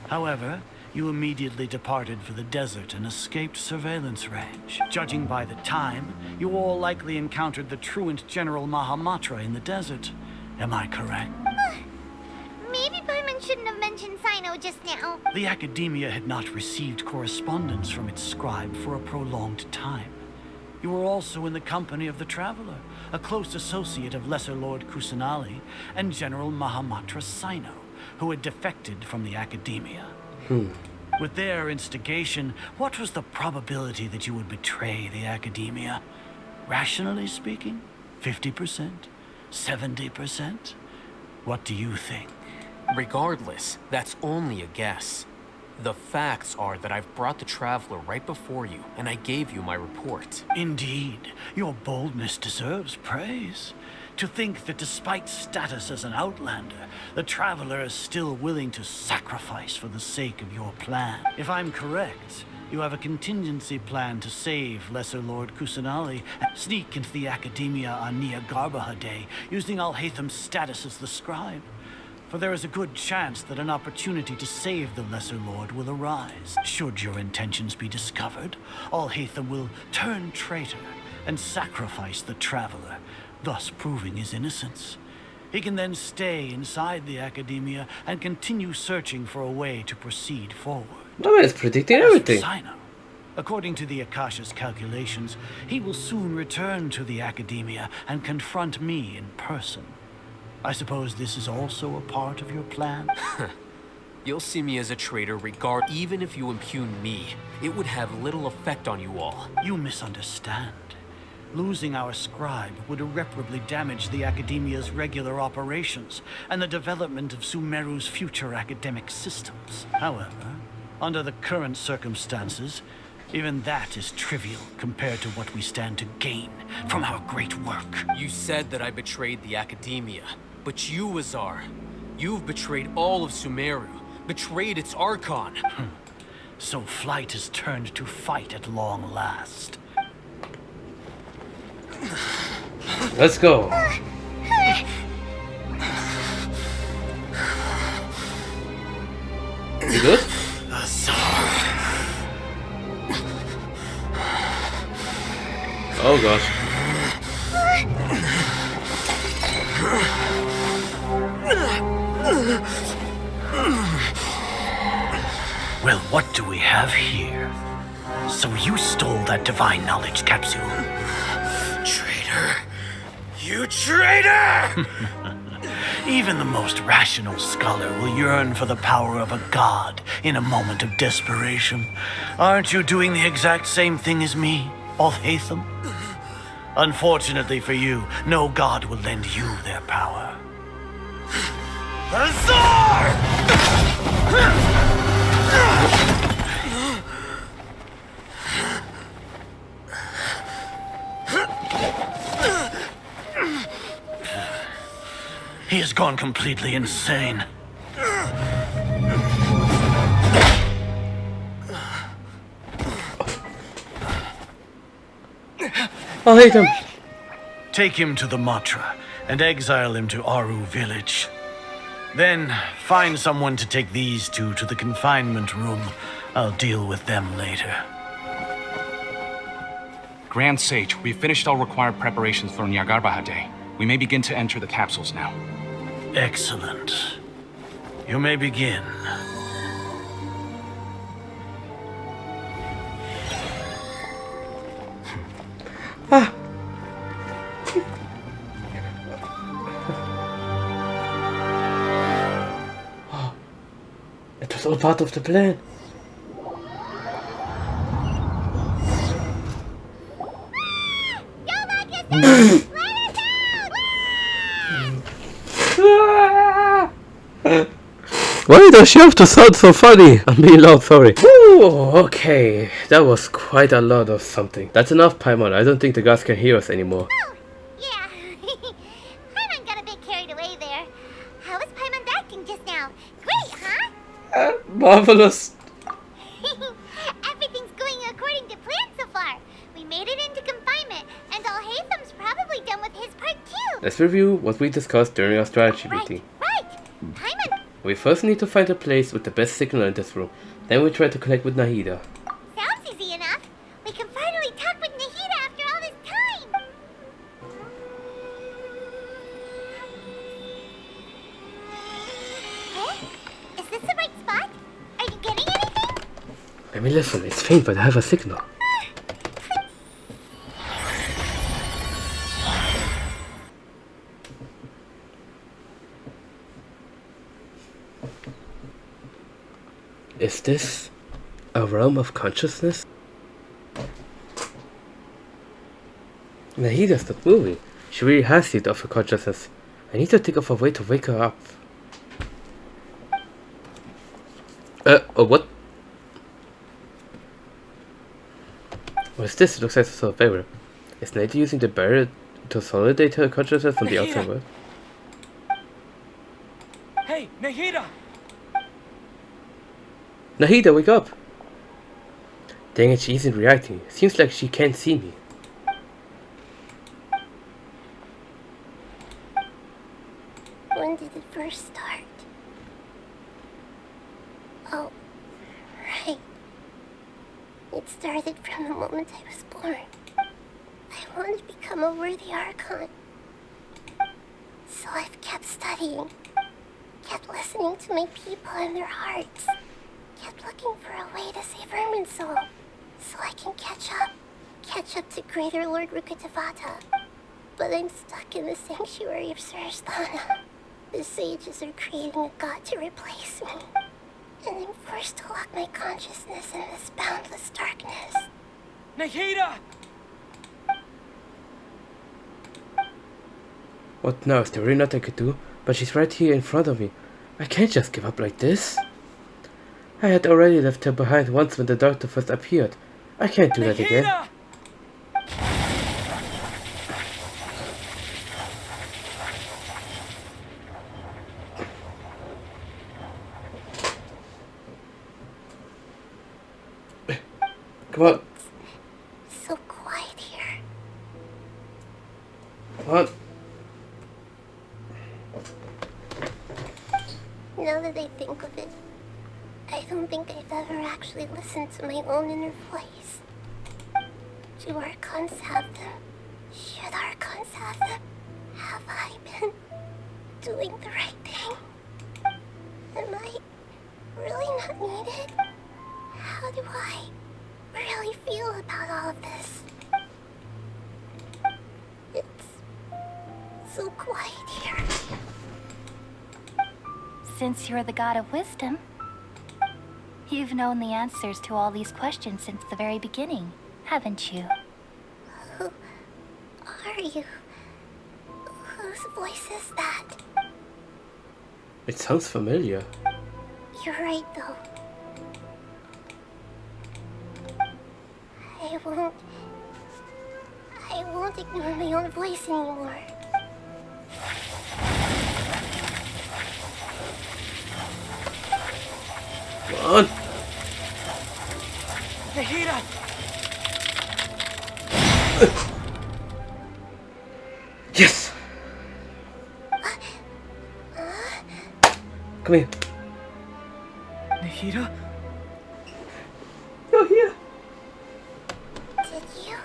However, you immediately departed for the desert and escaped surveillance range. Judging by the time, you all likely encountered the truant General Mahamatra in the desert. Am I correct? Maybe Paimon shouldn't have mentioned Sino just now. The Academia had not received correspondence from its scribe for a prolonged time. You were also in the company of the Traveler, a close associate of Lesser Lord Kusanali and General Mahamatra Sino, who had defected from the Academia. With their instigation, what was the probability that you would betray the Academia? Rationally speaking, 50%? 70%? What do you think? Regardless, that's only a guess. The facts are that I've brought the Traveler right before you, and I gave you my report. Indeed, your boldness deserves praise. To think that despite status as an outlander, the Traveler is still willing to sacrifice for the sake of your plan. If I'm correct, you have a contingency plan to save Lesser Lord Kusanali and sneak into the Academia on Nahida Day, using Alhaitham's status as the scribe. For there is a good chance that an opportunity to save the Lesser Lord will arise. Should your intentions be discovered, Alhaitham will turn traitor and sacrifice the Traveler, thus proving his innocence. He can then stay inside the Academia and continue searching for a way to proceed forward. No, it's predicting everything. Sino, according to the Akasha's calculations, he will soon return to the Academia and confront me in person. I suppose this is also a part of your plan? You'll see me as a traitor even if you impugn me. It would have little effect on you all. You misunderstand. Losing our scribe would irreparably damage the Academia's regular operations and the development of Sumeru's future academic systems. However, under the current circumstances, even that is trivial compared to what we stand to gain from our great work. You said that I betrayed the Academia, but you, Azar, you've betrayed all of Sumeru, betrayed its Archon. So flight has turned to fight at long last. Let's go. You good? Oh gosh. Well, what do we have here? So you stole that divine knowledge capsule? Traitor! You traitor! Even the most rational scholar will yearn for the power of a god in a moment of desperation. Aren't you doing the exact same thing as me, Alhaitham? Unfortunately for you, no god will lend you their power. Azar! He has gone completely insane. I'll hate him. Take him to the Matra and exile him to Aru village. Then find someone to take these two to the confinement room. I'll deal with them later. Grand Sage, we've finished all required preparations for Nahida Day. We may begin to enter the capsules now. Excellent. You may begin. It's all part of the plan. Why does she have to sound so funny? I'm being loud, sorry. Ooh, okay. That was quite a lot of something. That's enough, Paimon. I don't think the guards can hear us anymore. Oh, yeah. Paimon got a bit carried away there. How was Paimon acting just now? Great, huh? Marvelous. Everything's going according to plan so far. We made it into confinement, and Alhaitham's probably done with his part too. Let's review what we discussed during our strategy meeting. Right. Paimon. We first need to find a place with the best signal in this room. Then we try to connect with Nahida. Sounds easy enough. We can finally talk with Nahida after all this time. Hey, is this the right spot? Are you getting anything? Let me listen. It's faint, but I have a signal. Is this a realm of consciousness? Nahida's not moving. She really has it of her consciousness. I need to think of a way to wake her up. What? What's this? It looks like a barrier. Is Nahida using the barrier to consolidate her consciousness from the outside world? Hey, Nahida! Nahida, wake up! Dang it, she isn't reacting. Seems like she can't see me. When did it first start? Oh, right. It started from the moment I was born. I wanted to become a worthy Archon. So I've kept studying, kept listening to my people and their hearts, kept looking for a way to save Ermin's soul, so I can catch up to Greater Lord Rukkhadevata. But I'm stuck in the sanctuary of Sarasthana. The sages are creating a god to replace me, and I'm forced to lock my consciousness in this boundless darkness. Nahida! What now? Is there really nothing I could do? But she's right here in front of me. I can't just give up like this. I had already left her behind once when the doctor first appeared. I can't do that again. Come on. It's so quiet here. Come on. Now that I think of it, I don't think I've ever actually listened to my own inner voice. Do Archons have them? Should Archons have them? Have I been doing the right thing? Am I really not needed? How do I really feel about all of this? It's so quiet here. Since you're the god of wisdom, you've known the answers to all these questions since the very beginning, haven't you? Who are you? Whose voice is that? It sounds familiar. You're right, though. I won't ignore my own voice anymore. Come on. Nahida! Yes! Come here. Nahida? You're here. Did you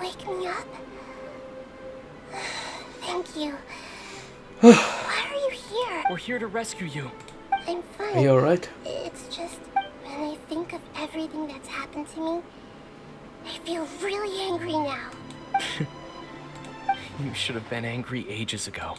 wake me up? Thank you. Why are you here? We're here to rescue you. I'm fine. Are you alright? It's just, when I think of everything that's happened to me, I feel really angry now. You should have been angry ages ago.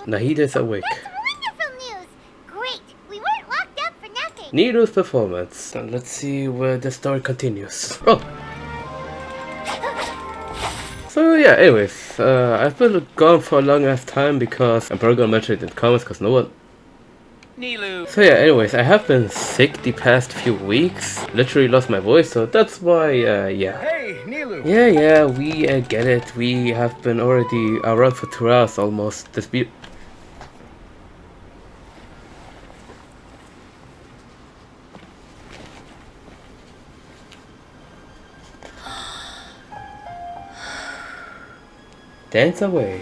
Nahida is awake. Wonderful news! Great! We weren't locked up for nothing! Nilou's performance. So let's see where the story continues. Oh! So yeah, anyways, I've been gone for a long ass time because I'm probably gonna mention it in the comments because no one... Nilou. So yeah, anyways, I have been sick the past few weeks. Literally lost my voice, so that's why, yeah. Hey, Nilou. Yeah, we get it. We have been already around for 2 hours almost. This be... Dance away.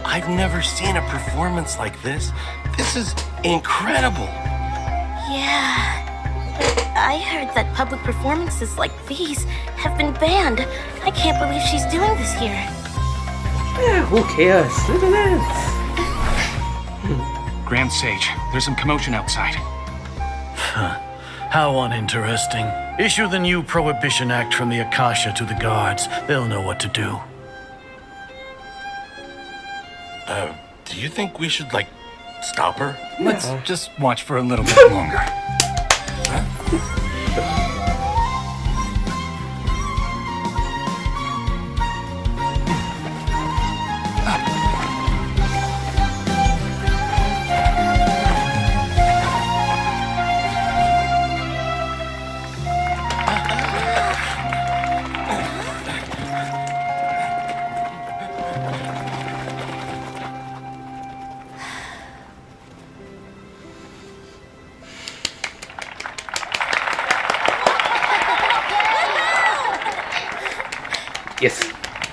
I've never seen a performance like this. This is incredible. Yeah. But I heard that public performances like these have been banned. I can't believe she's doing this here. Yeah, who cares? Little dance. Grand Sage, there's some commotion outside. How uninteresting. Issue the new Prohibition Act from the Akasha to the guards. They'll know what to do. Do you think we should, like, stop her? Let's just watch for a little bit longer.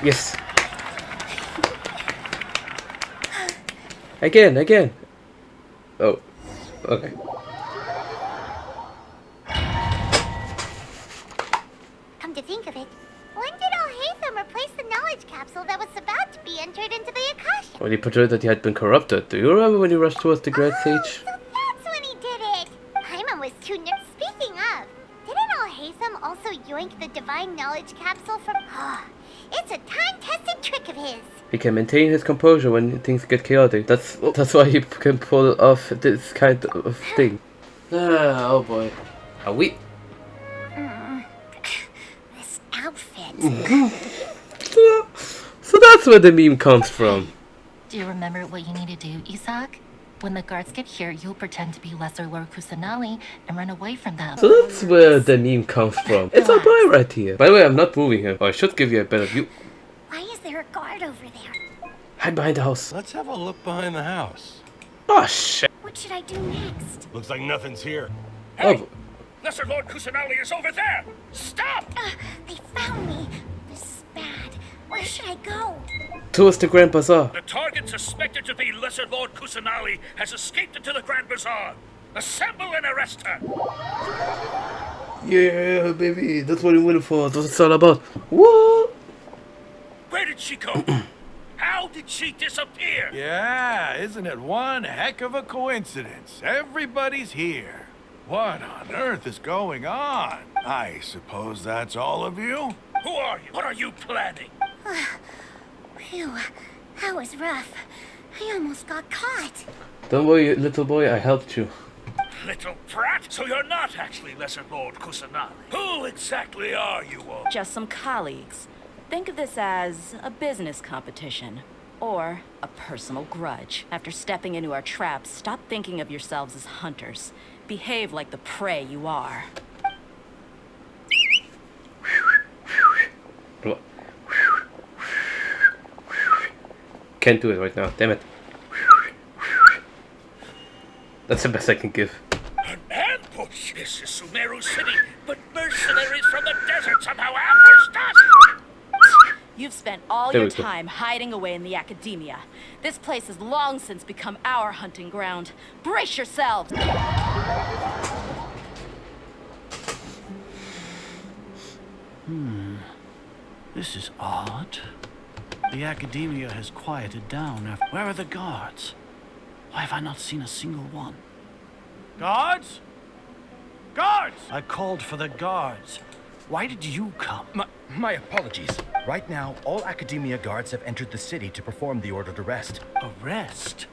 Yes. Again. Oh, okay. Come to think of it, when did Alhaitham replace the knowledge capsule that was about to be entered into the Akasha? When he portrayed that he had been corrupted. Do you remember when he rushed towards the Great Sage? So that's when he did it! Paimon was too nervous. Speaking of, didn't Alhaitham also yoink the divine knowledge capsule from... It's a time-tested trick of his. He can maintain his composure when things get chaotic. That's why he can pull off this kind of thing. Oh boy. Are we? This outfit. So that's where the meme comes from. Do you remember what you need to do, Isaac? When the guards get here, you'll pretend to be Lesser Lord Kusanali and run away from them. So that's where the meme comes from. It's our boy right here. By the way, I'm not moving him. Or I should give you a better view. Why is there a guard over there? Hide behind the house. Let's have a look behind the house. Oh shit. What should I do next? Looks like nothing's here. Hey! Oh. Lesser Lord Kusanali is over there! Stop! They found me. This is bad. Where should I go? Towards the Grand Bazaar. The target suspected to be Lesser Lord Kusanali has escaped into the Grand Bazaar. Assemble and arrest her! Yeah, baby. That's what we're waiting for. That's what it's all about. What? Where did she go? How did she disappear? Yeah, isn't it one heck of a coincidence? Everybody's here. What on earth is going on? I suppose that's all of you? Who are you? What are you planning? Phew, that was rough. I almost got caught. Don't worry, little boy, I helped you. Little brat? So you're not actually Lesser Lord Kusanali. Who exactly are you all? Just some colleagues. Think of this as a business competition. Or a personal grudge. After stepping into our traps, stop thinking of yourselves as hunters. Behave like the prey you are. Can't do it right now, damn it. That's the best I can give. An ambush! This is Sumeru City, but mercenaries from the desert somehow ambushed us! You've spent all your time hiding away in the academia. This place has long since become our hunting ground. Brace yourselves! This is odd. The academia has quieted down after... Where are the guards? Why have I not seen a single one? Guards? Guards! I called for the guards. Why did you come? My apologies. Right now, all academia guards have entered the city to perform the ordered arrest. Arrest?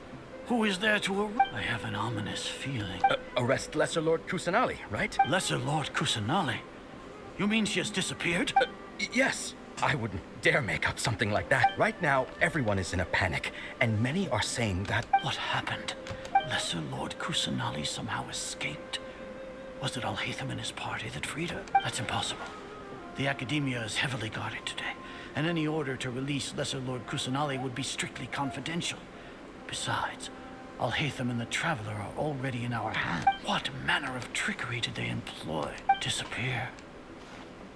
Who is there to arrest? I have an ominous feeling. Arrest Lesser Lord Kusanali, right? Lesser Lord Kusanali? You mean she has disappeared? Yes. I wouldn't dare make up something like that. Right now, everyone is in a panic, and many are saying that... What happened? Lesser Lord Kusanali somehow escaped? Was it Alhaitham and his party that freed her? That's impossible. The academia is heavily guarded today, and any order to release Lesser Lord Kusanali would be strictly confidential. Besides, Alhaitham and the Traveler are already in our hands. What manner of trickery did they employ? Disappear?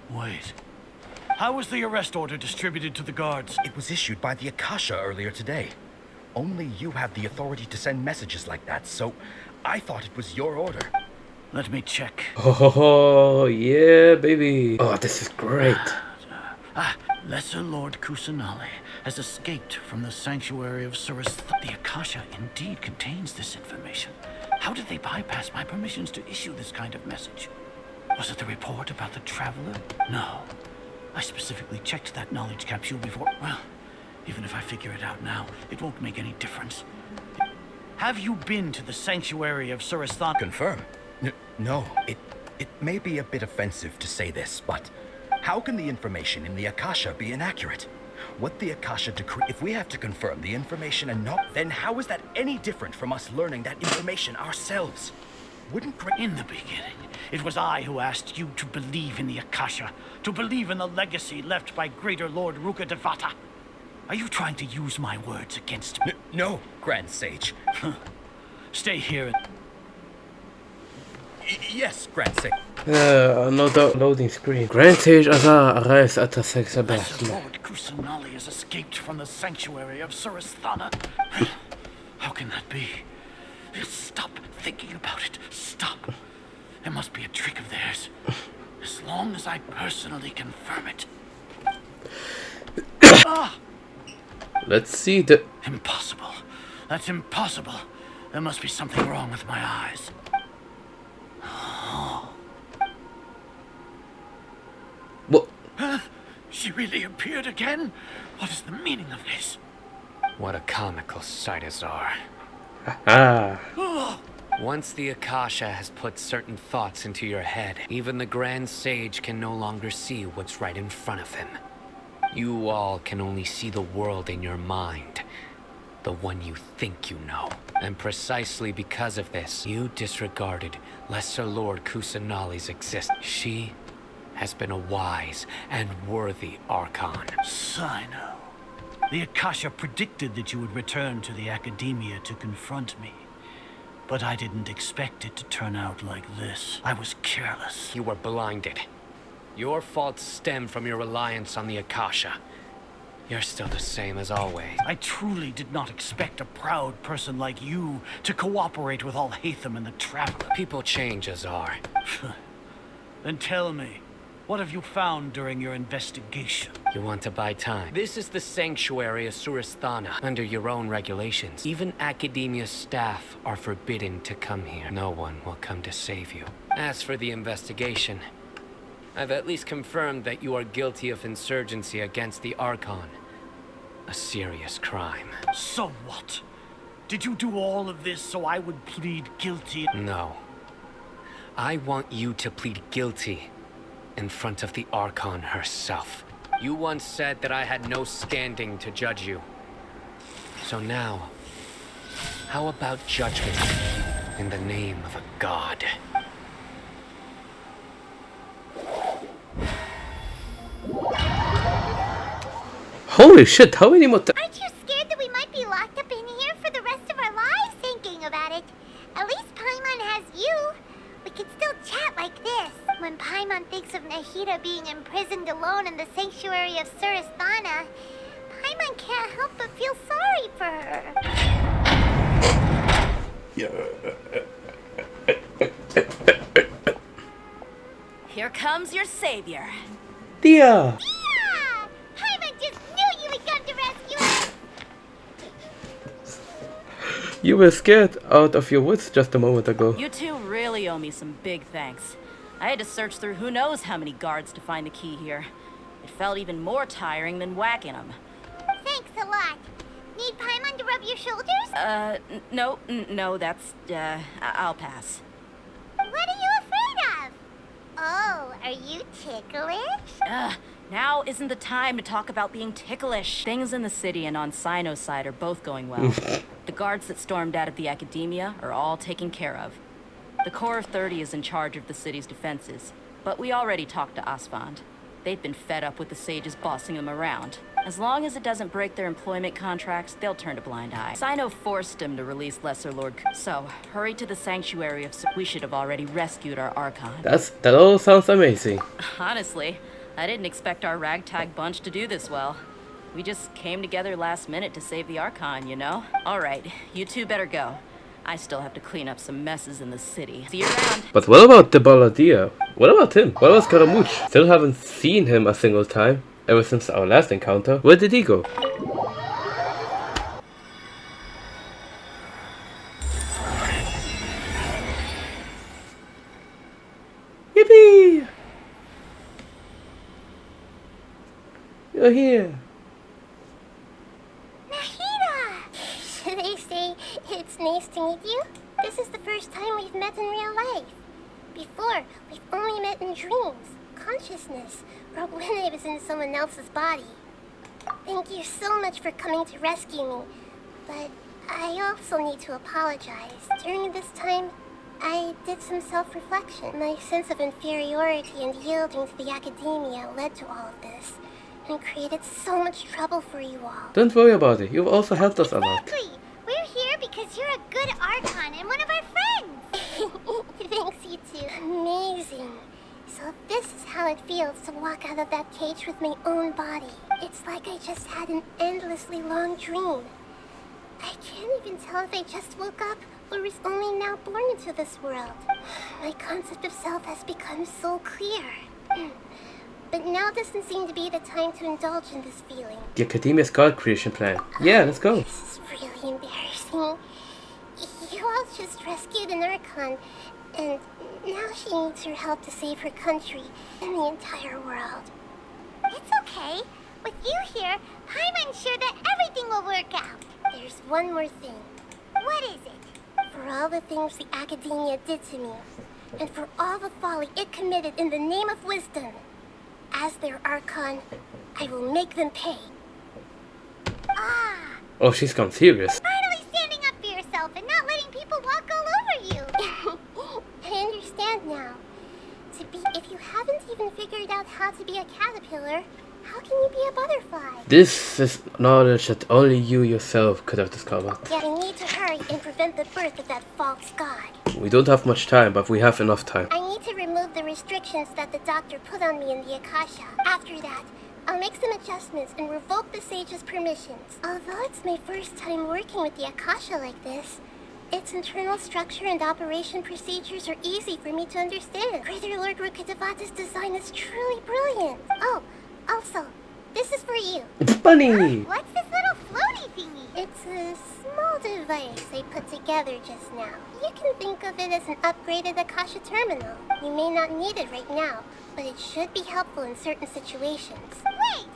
Wait. How was the arrest order distributed to the guards? It was issued by the Akasha earlier today. Only you have the authority to send messages like that, so I thought it was your order. Let me check. Oh, yeah, baby. Oh, this is great. Lesser Lord Kusanali has escaped from the sanctuary of Surasthana. The Akasha indeed contains this information. How did they bypass my permissions to issue this kind of message? Was it the report about the Traveler? No. I specifically checked that knowledge capsule before. Well, even if I figure it out now, it won't make any difference. Have you been to the sanctuary of Surasthana? Confirm. No, it may be a bit offensive to say this, but how can the information in the Akasha be inaccurate? What the Akasha decree, if we have to confirm the information and not, then how is that any different from us learning that information ourselves? Wouldn't... In the beginning, it was I who asked you to believe in the Akasha, to believe in the legacy left by Greater Lord Rukkhadevata. Are you trying to use my words against me? No, Grand Sage. Stay here. Yes, Grand Sage. Another loading screen. Grand Sage Azar arrives at the sex Lord Kusanali has escaped from the sanctuary of Surasthana. How can that be? Stop thinking about it. Stop. It must be a trick of theirs. As long as I personally confirm it. Let's see the... Impossible. That's impossible. There must be something wrong with my eyes. What? She really appeared again? What is the meaning of this? What a comical sight, Azar. Once the Akasha has put certain thoughts into your head, even the Grand Sage can no longer see what's right in front of him. You all can only see the world in your mind, the one you think you know. And precisely because of this, you disregarded Lesser Lord Kusanali's existence. She has been a wise and worthy Archon. Sino. The Akasha predicted that you would return to the Academia to confront me. But I didn't expect it to turn out like this. I was careless. You were blinded. Your faults stem from your reliance on the Akasha. You're still the same as always. I truly did not expect a proud person like you to cooperate with Alhaitham and the Traveler. People change, Azar. Then tell me, what have you found during your investigation? You want to buy time? This is the sanctuary of Surasthana. Under your own regulations, even Academia staff are forbidden to come here. No one will come to save you. As for the investigation, I've at least confirmed that you are guilty of insurgency against the Archon. A serious crime. So what? Did you do all of this so I would plead guilty? No. I want you to plead guilty in front of the Archon herself. You once said that I had no standing to judge you. So now, how about judgment in the name of a god? Holy shit, how many more Aren't you scared that we might be locked up in here for the rest of our lives thinking about it? At least Paimon has you. We could still chat like this. When Paimon thinks of Nahida being imprisoned alone in the sanctuary of Surasthana, Paimon can't help but feel sorry for her. Here comes your savior. Dehya! Paimon just knew you would come to rescue us! You were scared out of your wits just a moment ago. You two really owe me some big thanks. I had to search through who knows how many guards to find the key here. It felt even more tiring than whacking them. Thanks a lot. Need Paimon to rub your shoulders? No, that's, I'll pass. What are you afraid of? Oh, are you ticklish? Now isn't the time to talk about being ticklish. Things in the city and on Sino's side are both going well. The guards that stormed out of the academia are all taken care of. The Corps of 30 is in charge of the city's defenses, but we already talked to Asfand. They've been fed up with the sages bossing them around. As long as it doesn't break their employment contracts, they'll turn a blind eye. Sino forced him to release Lesser Lord so, hurry to the Sanctuary of we should have already rescued our Archon. That all sounds amazing. Honestly, I didn't expect our ragtag bunch to do this well. We just came together last minute to save the Archon, you know? Alright, you two better go. I still have to clean up some messes in the city. See you around. But what about the Balladia? What about him? What about Scaramouche? Still haven't seen him a single time ever since our last encounter. Where did he go? Yippee! You're here. Should I say it's nice to meet you? This is the first time we've met in real life. Before, we've only met in dreams, consciousness, or when I was in someone else's body. Thank you so much for coming to rescue me, but I also need to apologize. During this time, I did some self-reflection. My sense of inferiority and yielding to the academia led to all of this, and created so much trouble for you all. Don't worry about it. You've also helped us a lot. Exactly! We're here because you're a good Archon and one of our friends! Thanks, you two. Amazing. So this is how it feels to walk out of that cage with my own body. It's like I just had an endlessly long dream. I can't even tell if I just woke up or was only now born into this world. My concept of self has become so clear. But now doesn't seem to be the time to indulge in this feeling. The Academia's card creation plan. Yeah, let's go. This is really embarrassing. You all just rescued an Archon, and now she needs your help to save her country and the entire world. It's okay. With you here, Paimon's sure that everything will work out. There's one more thing. What is it? For all the things the Academia did to me, and for all the folly it committed in the name of wisdom, as their Archon, I will make them pay. Oh, she's gone serious. Finally standing up for yourself and not letting people walk all over you. I understand now. If you haven't even figured out how to be a caterpillar, how can you be a butterfly? This is knowledge that only you yourself could have discovered. Yet I need to hurry and prevent the birth of that false god. We don't have much time, but we have enough time. I need to remove the restrictions that the doctor put on me in the Akasha. After that, I'll make some adjustments and revoke the sage's permissions. Although it's my first time working with the Akasha like this, its internal structure and operation procedures are easy for me to understand. Greater Lord Rukkhadevata's design is truly brilliant. Oh, also, this is for you. It's funny! What's this little floaty thingy? It's a small device I put together just now. You can think of it as an upgraded Akasha terminal. You may not need it right now, but it should be helpful in certain situations. Wait!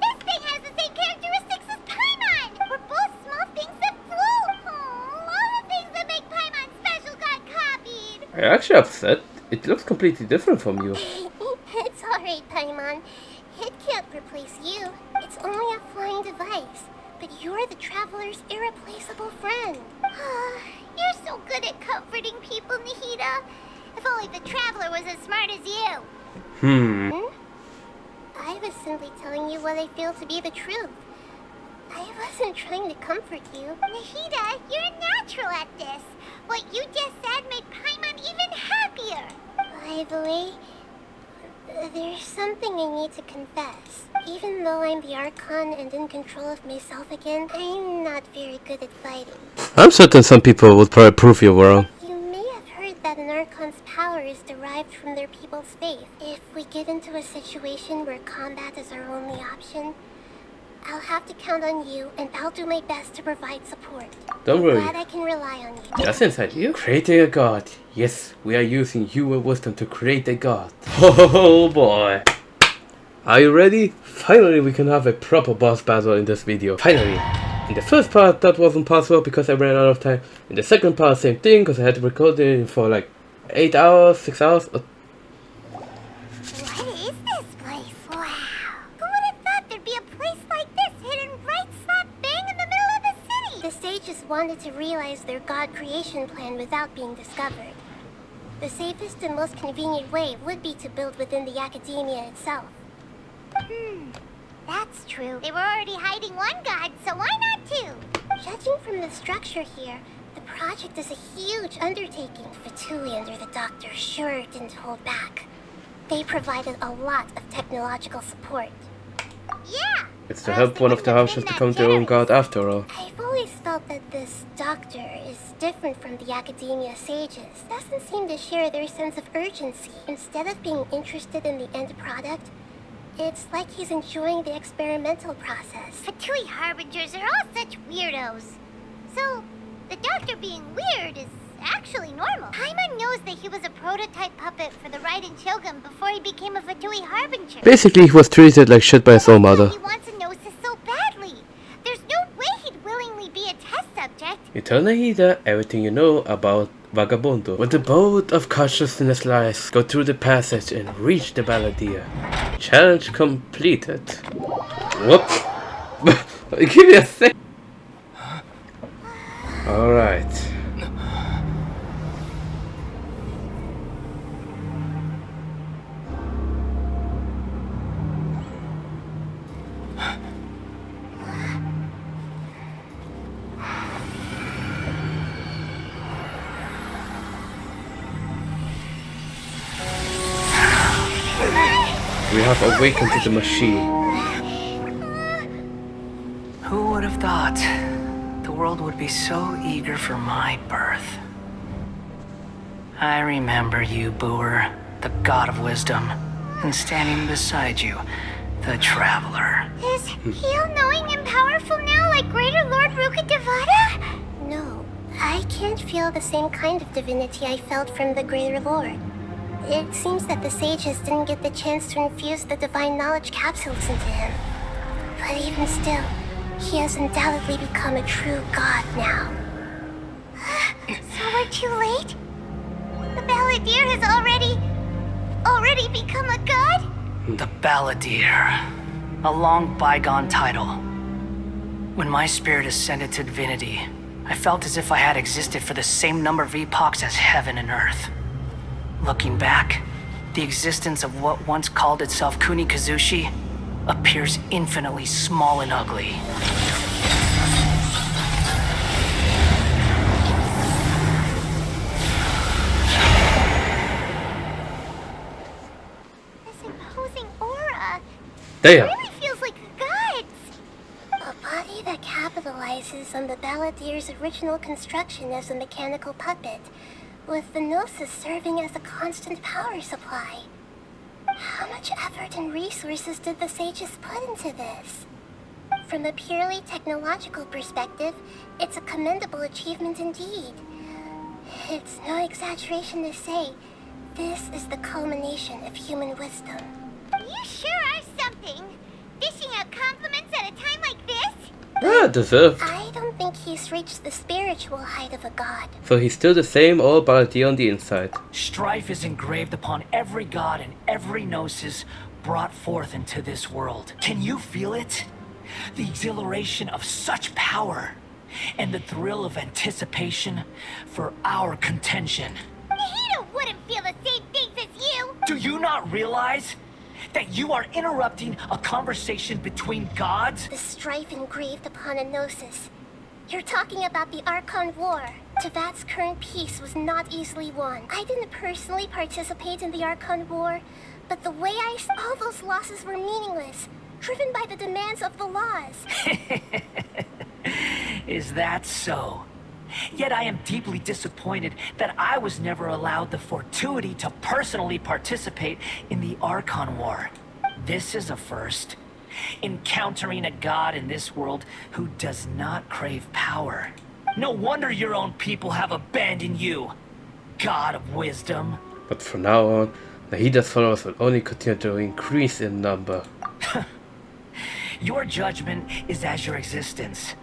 This thing has the same characteristics as Paimon! We're both small things that float! Oh, all the things that make Paimon special got copied! I'm actually upset. It looks completely different from you. It's alright, Paimon. It can't replace you. It's only a flying device. But you're the Traveler's irreplaceable friend. You're so good at comforting people, Nahida. If only the Traveler was as smart as you. I was simply telling you what I feel to be the truth. I wasn't trying to comfort you. Nahida, you're a natural at this. What you just said made Paimon even happier. By the way, there's something I need to confess. Even though I'm the Archon and in control of myself again, I'm not very good at fighting. I'm certain some people would probably prove you wrong. You may have heard that an Archon's power is is derived from their people's faith. If we get into a situation where combat is our only option, I'll have to count on you, and I'll do my best to provide support. Don't worry. Glad I can rely on you. Just inside you. Creating a god. Yes, we are using human wisdom to create a god. Oh boy. Are you ready? Finally we can have a proper boss battle in this video. Finally. In the first part that wasn't possible because I ran out of time. In the second part same thing because I had to record it for like 8 hours, 6 hours. What is this place? Wow. Who would have thought there'd be a place like this hidden right slap bang in the middle of the city? The sages wanted to realize their god creation plan without being discovered. The safest and most convenient way would be to build within the academia itself. That's true. They were already hiding one god, so why not two? Judging from the structure here, the project is a huge undertaking. Fatui under the Doctor sure didn't hold back. They provided a lot of technological support. Yeah! It's to help one of the houses become their own god after all. I've always felt that this Doctor is different from the academia sages. Doesn't seem to share their sense of urgency. Instead of being interested in the end product, it's like he's enjoying the experimental process. Fatui Harbingers are all such weirdos. So, the Doctor being weird is actually normal. Paimon knows that he was a prototype puppet for the Raiden Shogun before he became a Fatui Harbinger. Basically he was treated like shit by his own mother. He wants a Gnosis so badly. There's no way he'd willingly be a test subject. You tell Nahida everything you know about Vagabondo. When the boat of consciousness lies, go through the passage and reach the Balladeer. Challenge completed. Whoops. Give me a sec. Alright. We have awakened to the machine. Who would have thought the world would be so eager for my birth? I remember you, Boer, the god of wisdom, and standing beside you, the traveler. Is he all-knowing and powerful now like Greater Lord Rukkhadevata? No, I can't feel the same kind of divinity I felt from the Greater Lord. It seems that the sages didn't get the chance to infuse the divine knowledge capsules into him. But even still, he has undoubtedly become a true god now. So we're too late? The Balladeer has already become a god? The Balladeer. A long bygone title. When my spirit ascended to divinity, I felt as if I had existed for the same number of epochs as heaven and earth. Looking back, the existence of what once called itself Kunikazushi appears infinitely small and ugly. This imposing aura Dehya. really feels like a god's. A body that capitalizes on the Balladeer's original construction as a mechanical puppet, with the Gnosis serving as a constant power supply. How much effort and resources did the sages put into this? From a purely technological perspective, it's a commendable achievement indeed. It's no exaggeration to say, this is the culmination of human wisdom. You sure are something! Dishing out compliments at a time like this? Deserved. I don't think he's reached the spiritual height of a god. So he's still the same old Balladeer on the inside. Strife is engraved upon every god and every gnosis brought forth into this world. Can you feel it? The exhilaration of such power, and the thrill of anticipation for our contention. Nahida wouldn't feel the same things as you! Do you not realize that you are interrupting a conversation between gods? The strife engraved upon a gnosis. You're talking about the Archon War. Tevat's current peace was not easily won. I didn't personally participate in the Archon War, but the way I saw all those losses were meaningless, driven by the demands of the laws. Is that so? Yet I am deeply disappointed that I was never allowed the fortuity to personally participate in the Archon War. This is a first. Encountering a god in this world who does not crave power. No wonder your own people have abandoned you, God of Wisdom. But from now on, Nahida's followers will only continue to increase in number. Your judgment is as your existence.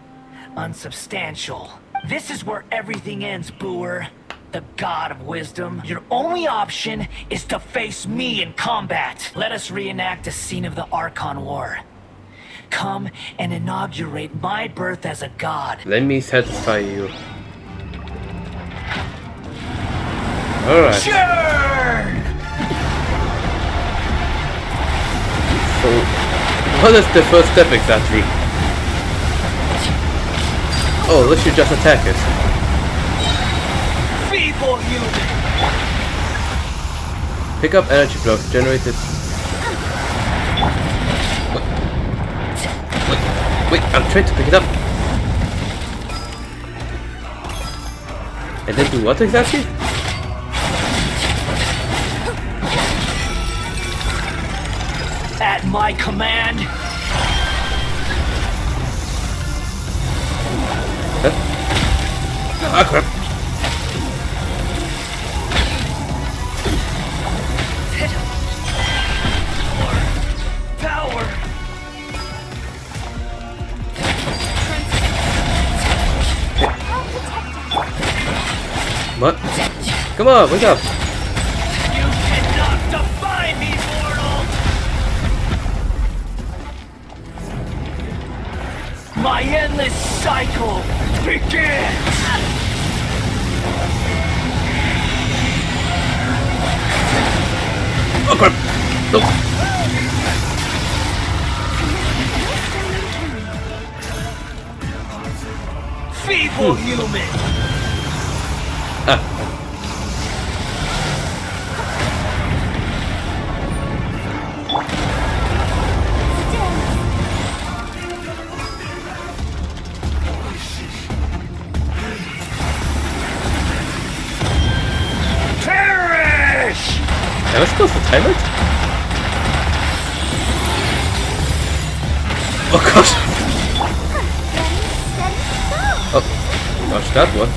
Unsubstantial. This is where everything ends, Booer. The God of Wisdom. Your only option is to face me in combat. Let us reenact a scene of the Archon War. Come and inaugurate my birth as a god. Let me satisfy you. Alright. Churn! So, what is the first step exactly? Oh, let's just attack it. Feeble human! Pick up energy blocks generated. Wait, I'm trying to pick it up. And then do what exactly? At my command. Huh? Ah, crap. Power. What? Come on, wake up. You cannot defy me, mortal. My endless cycle begins. Oh crap! No. Feeble human. Ah. Perish! Am I supposed to time it? Oh gosh! Oh, gosh, that one.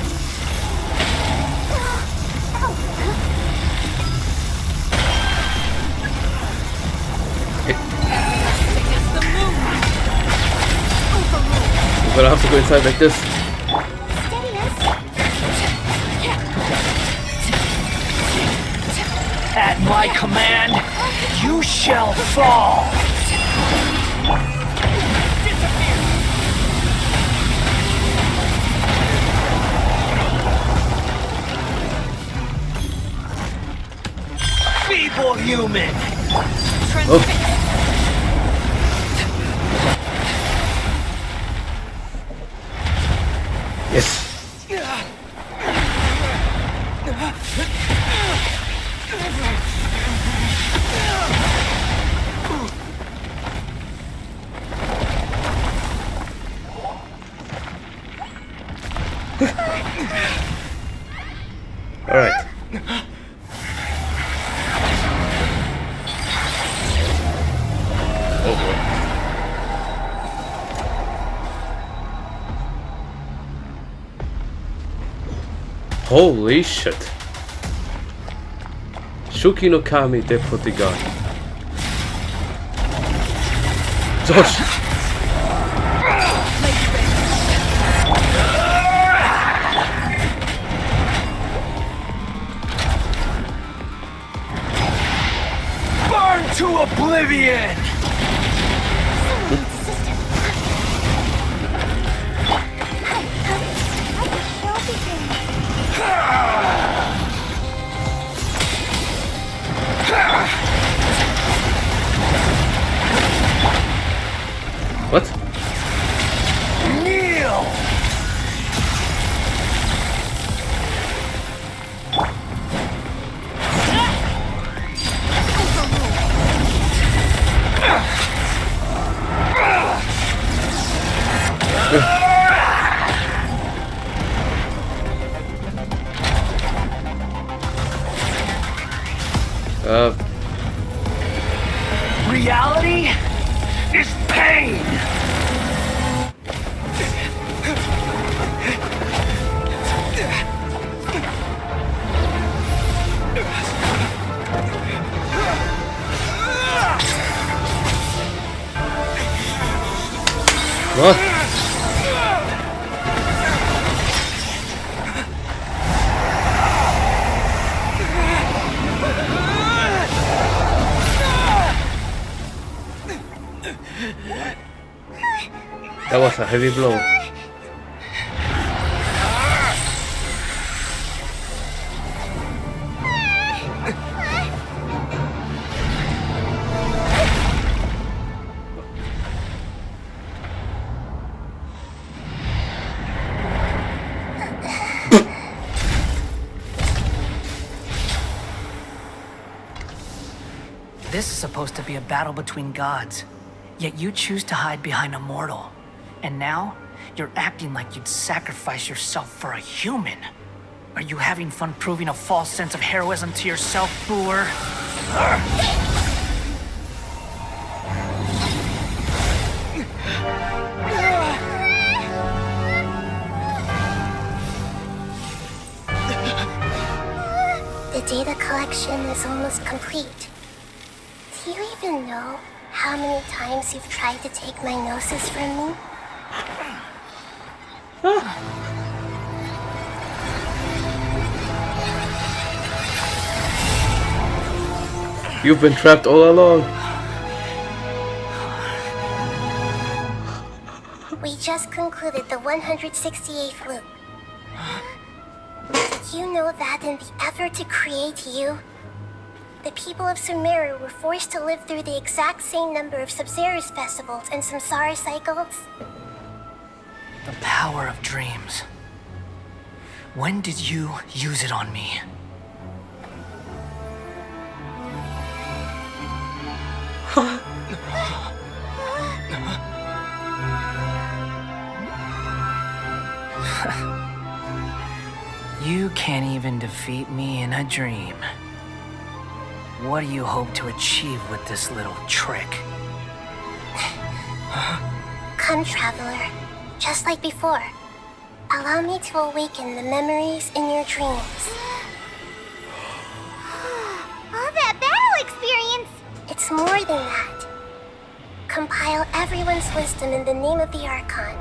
I'm gonna have to go inside like this. At my command, you shall fall. Feeble human. Oh. Yes. All right. Oh boy. Holy shit. Shouki no Kami de Prodigal. Josh! Burn to oblivion! What? Kneel! reality is pain. What? That was a heavy blow. This is supposed to be a battle between gods, yet you choose to hide behind a mortal. And now, you're acting like you'd sacrifice yourself for a human. Are you having fun proving a false sense of heroism to yourself, Boor? The data collection is almost complete. Do you even know how many times you've tried to take my gnosis from me? You've been trapped all along. We just concluded the 168th loop. Did you know that in the effort to create you, the people of Sumeru were forced to live through the exact same number of Sub-Zerus festivals and Samsara cycles? The power of dreams. When did you use it on me? You can't even defeat me in a dream. What do you hope to achieve with this little trick? Come, Traveler. Just like before. Allow me to awaken the memories in your dreams. All that battle experience! It's more than that. Compile everyone's wisdom in the name of the Archon.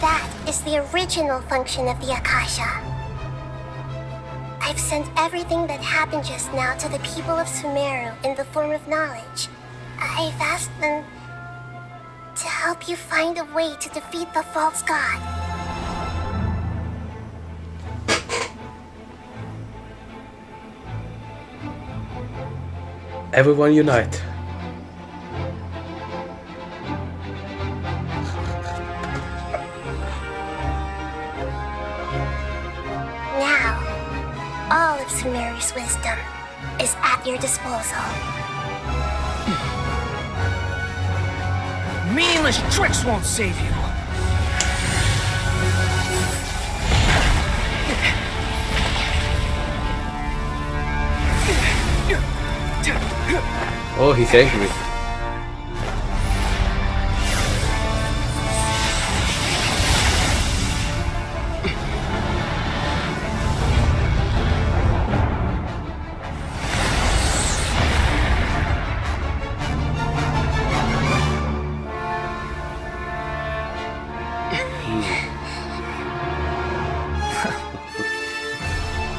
That is the original function of the Akasha. I've sent everything that happened just now to the people of Sumeru in the form of knowledge. I've asked them to help you find a way to defeat the false god. Everyone unite. Now, all of Sumeru's wisdom is at your disposal. Meaningless tricks won't save you. Oh, he's angry.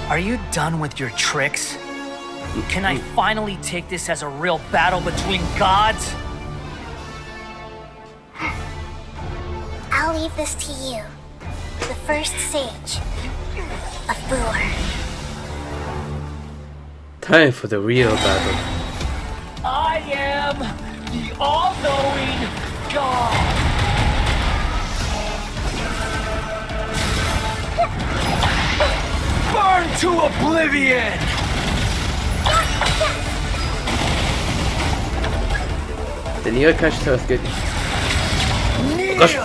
Are you done with your tricks? Can I finally take this as a real battle between gods? I'll leave this to you, the first sage of Boor. Time for the real battle. I am the all-knowing God. Burn to oblivion! The Neo catch sounds good. Gosh.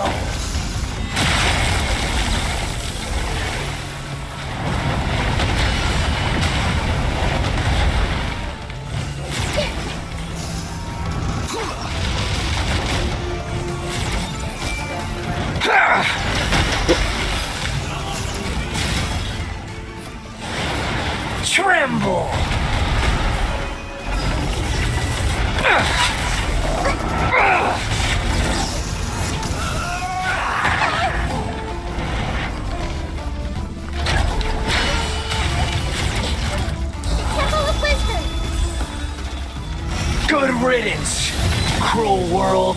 riddance, cruel world.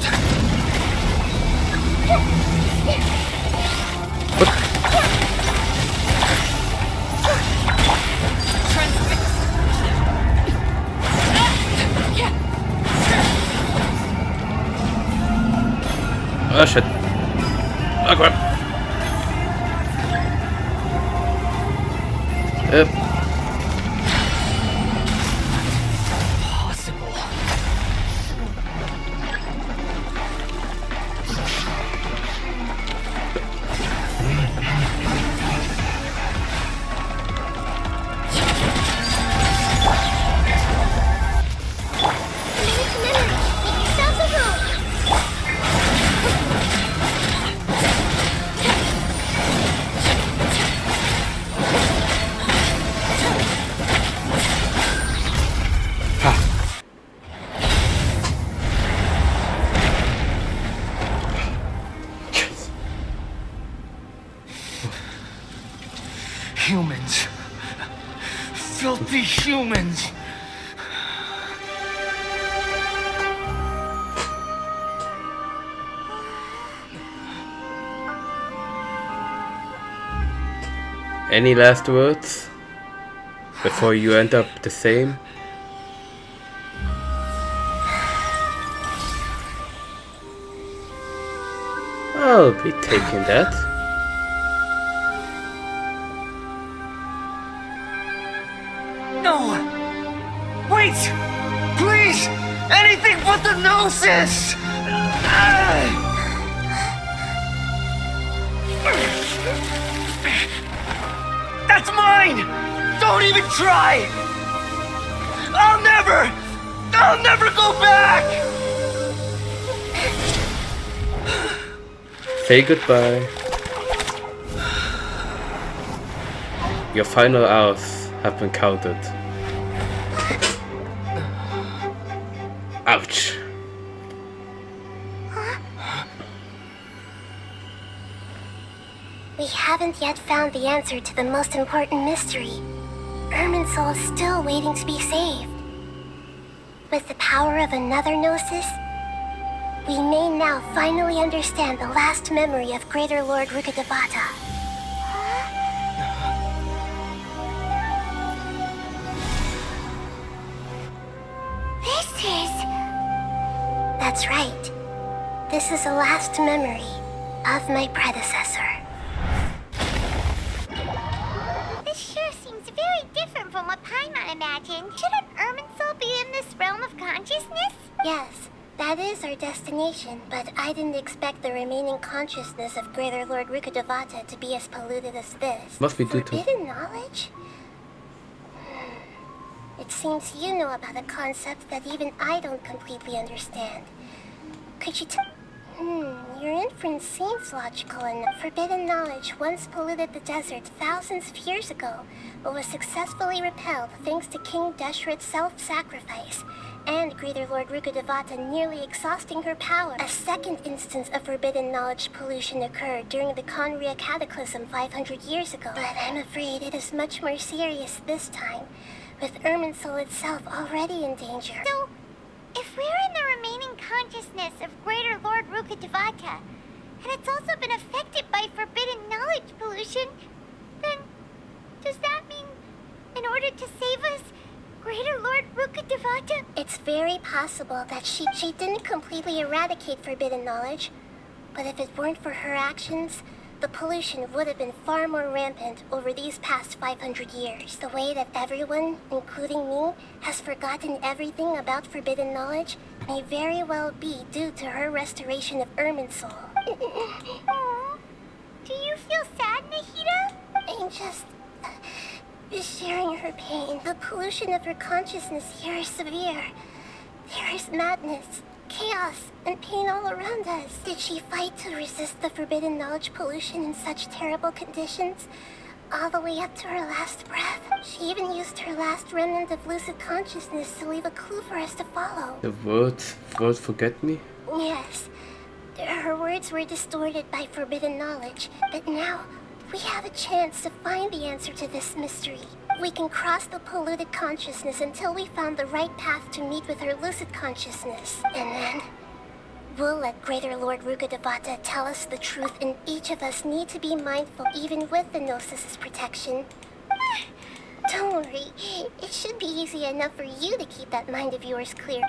Oh shit. Oh crap. Humans. Filthy humans. Any last words before you end up the same? I'll be taking that. No! Wait! Please! Anything but the Gnosis! That's mine! Don't even try! I'll never go back! Say goodbye. Your final hours have been counted. Ouch. We haven't yet found the answer to the most important mystery. Irminsul is still waiting to be saved. With the power of another Gnosis, we may now finally understand the last memory of Greater Lord Rukkhadevata. That's right. This is the last memory of my predecessor. This sure seems very different from what Paimon imagined. Shouldn't Irminsul be in this realm of consciousness? Yes, that is our destination, but I didn't expect the remaining consciousness of Greater Lord Rukkhadevata to be as polluted as this. Must be due to forbidden knowledge? It seems you know about a concept that even I don't completely understand. Could you your inference seems logical enough. Forbidden knowledge once polluted the desert thousands of years ago, but was successfully repelled thanks to King Deshret's self-sacrifice, and Greater Lord Rukkhadevata nearly exhausting her power. A second instance of forbidden knowledge pollution occurred during the Conria Cataclysm 500 years ago, but I'm afraid it is much more serious this time, with Irminsul itself already in danger. So, if we're in the remaining consciousness of Greater Lord Rukkhadevata, and it's also been affected by forbidden knowledge pollution, then does that mean, in order to save us, Greater Lord Rukkhadevata? It's very possible that she didn't completely eradicate forbidden knowledge, but if it weren't for her actions, the pollution would have been far more rampant over these past 500 years. The way that everyone, including me, has forgotten everything about forbidden knowledge may very well be due to her restoration of Irminsul. Aww. Do you feel sad, Nahida? I'm just sharing her pain. The pollution of her consciousness here is severe. There is madness, chaos, and pain all around us. Did she fight to resist the forbidden knowledge pollution in such terrible conditions, all the way up to her last breath? She even used her last remnant of lucid consciousness to leave a clue for us to follow. The words forget me? Yes. Her words were distorted by forbidden knowledge, but now we have a chance to find the answer to this mystery. We can cross the polluted consciousness until we found the right path to meet with our lucid consciousness. And then we'll let Greater Lord Rukkhadevata tell us the truth, and each of us need to be mindful even with the Gnosis' protection. Don't worry, it should be easy enough for you to keep that mind of yours clear.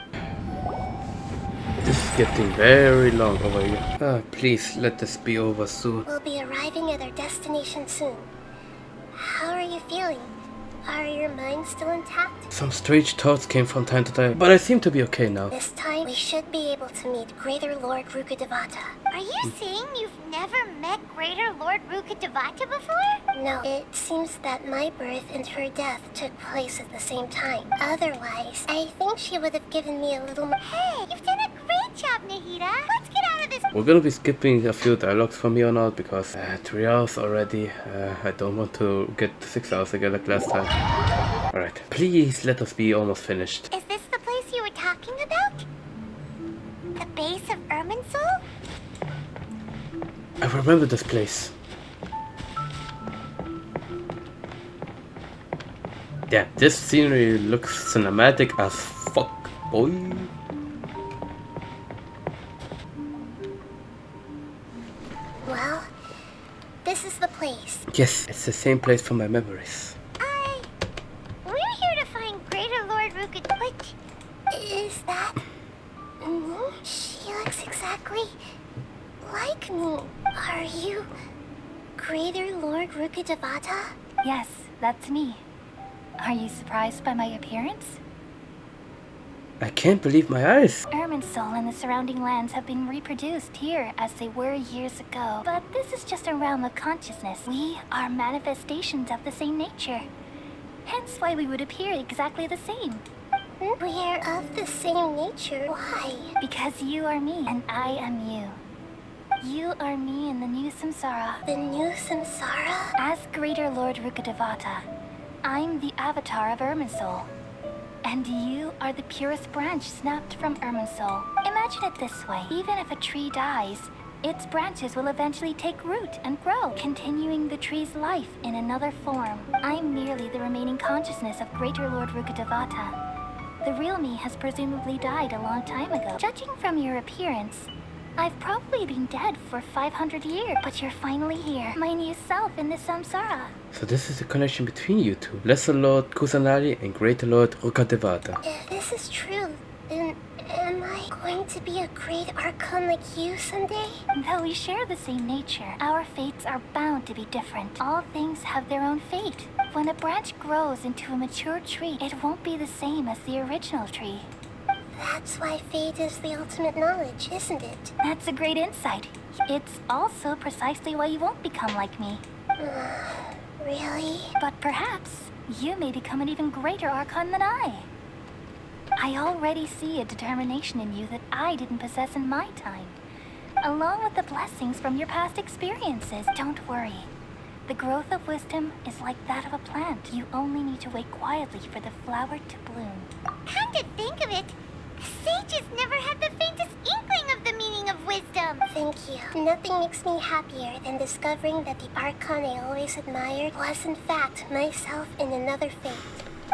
This is getting very long over here. Please let this be over soon. We'll be arriving at our destination soon. How are you feeling? Are your minds still intact? Some strange thoughts came from time to time, but I seem to be okay now. This time, we should be able to meet Greater Lord Rukkhadevata. Are you saying you've never met Greater Lord Rukkhadevata before? No, it seems that my birth and her death took place at the same time. Otherwise, I think she would have given me a little more... Hey, you've done a great job, Nahida. Let's get out of this... We're gonna be skipping a few dialogues from here on out because 3 hours already. I don't want to get 6 hours again like last time. Alright, please let us be almost finished. Is this the place you were talking about? The base of Irminsul? I remember this place. Yeah, this scenery looks cinematic as fuck, boy. Well, this is the place. Yes, it's the same place from my memories. We're here to find Greater Lord Rukkhadevata. What is that? She looks exactly like me. Are you Greater Lord Rukkhadevata? Yes, that's me. Are you surprised by my appearance? I can't believe my eyes. Irminsul and the surrounding lands have been reproduced here as they were years ago. But this is just a realm of consciousness. We are manifestations of the same nature. Hence why we would appear exactly the same. We're of the same nature. Why? Because you are me and I am you. You are me in the new samsara. The new samsara? As Greater Lord Rukkhadevata, I'm the avatar of Irminsul. And you are the purest branch snapped from Irminsul. Imagine it this way. Even if a tree dies, its branches will eventually take root and grow, continuing the tree's life in another form. I'm merely the remaining consciousness of Greater Lord Rukkhadevata. The real me has presumably died a long time ago. Judging from your appearance, I've probably been dead for 500 years, but you're finally here, my new self in the samsara. So this is the connection between you two, Lesser Lord Kusanagi and Greater Lord Rukkhadevata. If this is true, then am I going to be a great Archon like you someday? Though we share the same nature, our fates are bound to be different. All things have their own fate. When a branch grows into a mature tree, it won't be the same as the original tree. That's why fate is the ultimate knowledge, isn't it? That's a great insight. It's also precisely why you won't become like me. Really? But perhaps you may become an even greater Archon than I. I already see a determination in you that I didn't possess in my time, along with the blessings from your past experiences. Don't worry. The growth of wisdom is like that of a plant. You only need to wait quietly for the flower to bloom. Come to think of it, sages never had the faintest inkling of the meaning of wisdom. Thank you. Nothing makes me happier than discovering that the Archon I always admired was in fact myself in another fate.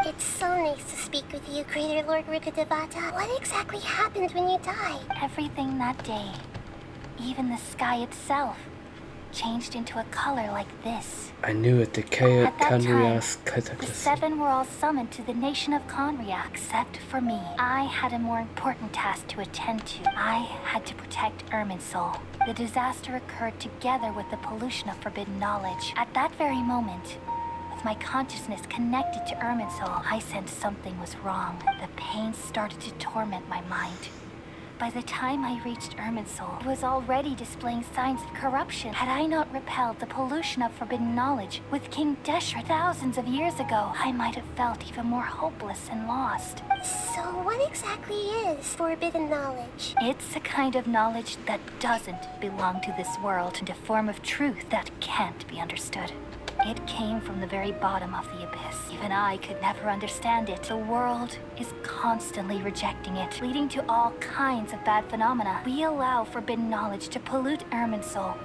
It's so nice to speak with you, Greater Lord Rukkhadevata. What exactly happened when you died? Everything that day, even the sky itself, changed into a color like this. I knew it, the Kaya At that time, Kanria's the cataclysm. 7 were all summoned to the nation of Conria, except for me. I had a more important task to attend to. I had to protect Irminsul. The disaster occurred together with the pollution of forbidden knowledge. At that very moment, with my consciousness connected to Irminsul, I sensed something was wrong. The pain started to torment my mind. By the time I reached Irminsul, it was already displaying signs of corruption. Had I not repelled the pollution of forbidden knowledge with King Deshra thousands of years ago, I might have felt even more hopeless and lost. So what exactly is forbidden knowledge? It's a kind of knowledge that doesn't belong to this world, and a form of truth that can't be understood. It came from the very bottom of the abyss. Even I could never understand it. The world is constantly rejecting it, leading to all kinds of bad phenomena. We allow forbidden knowledge to pollute Irminsul.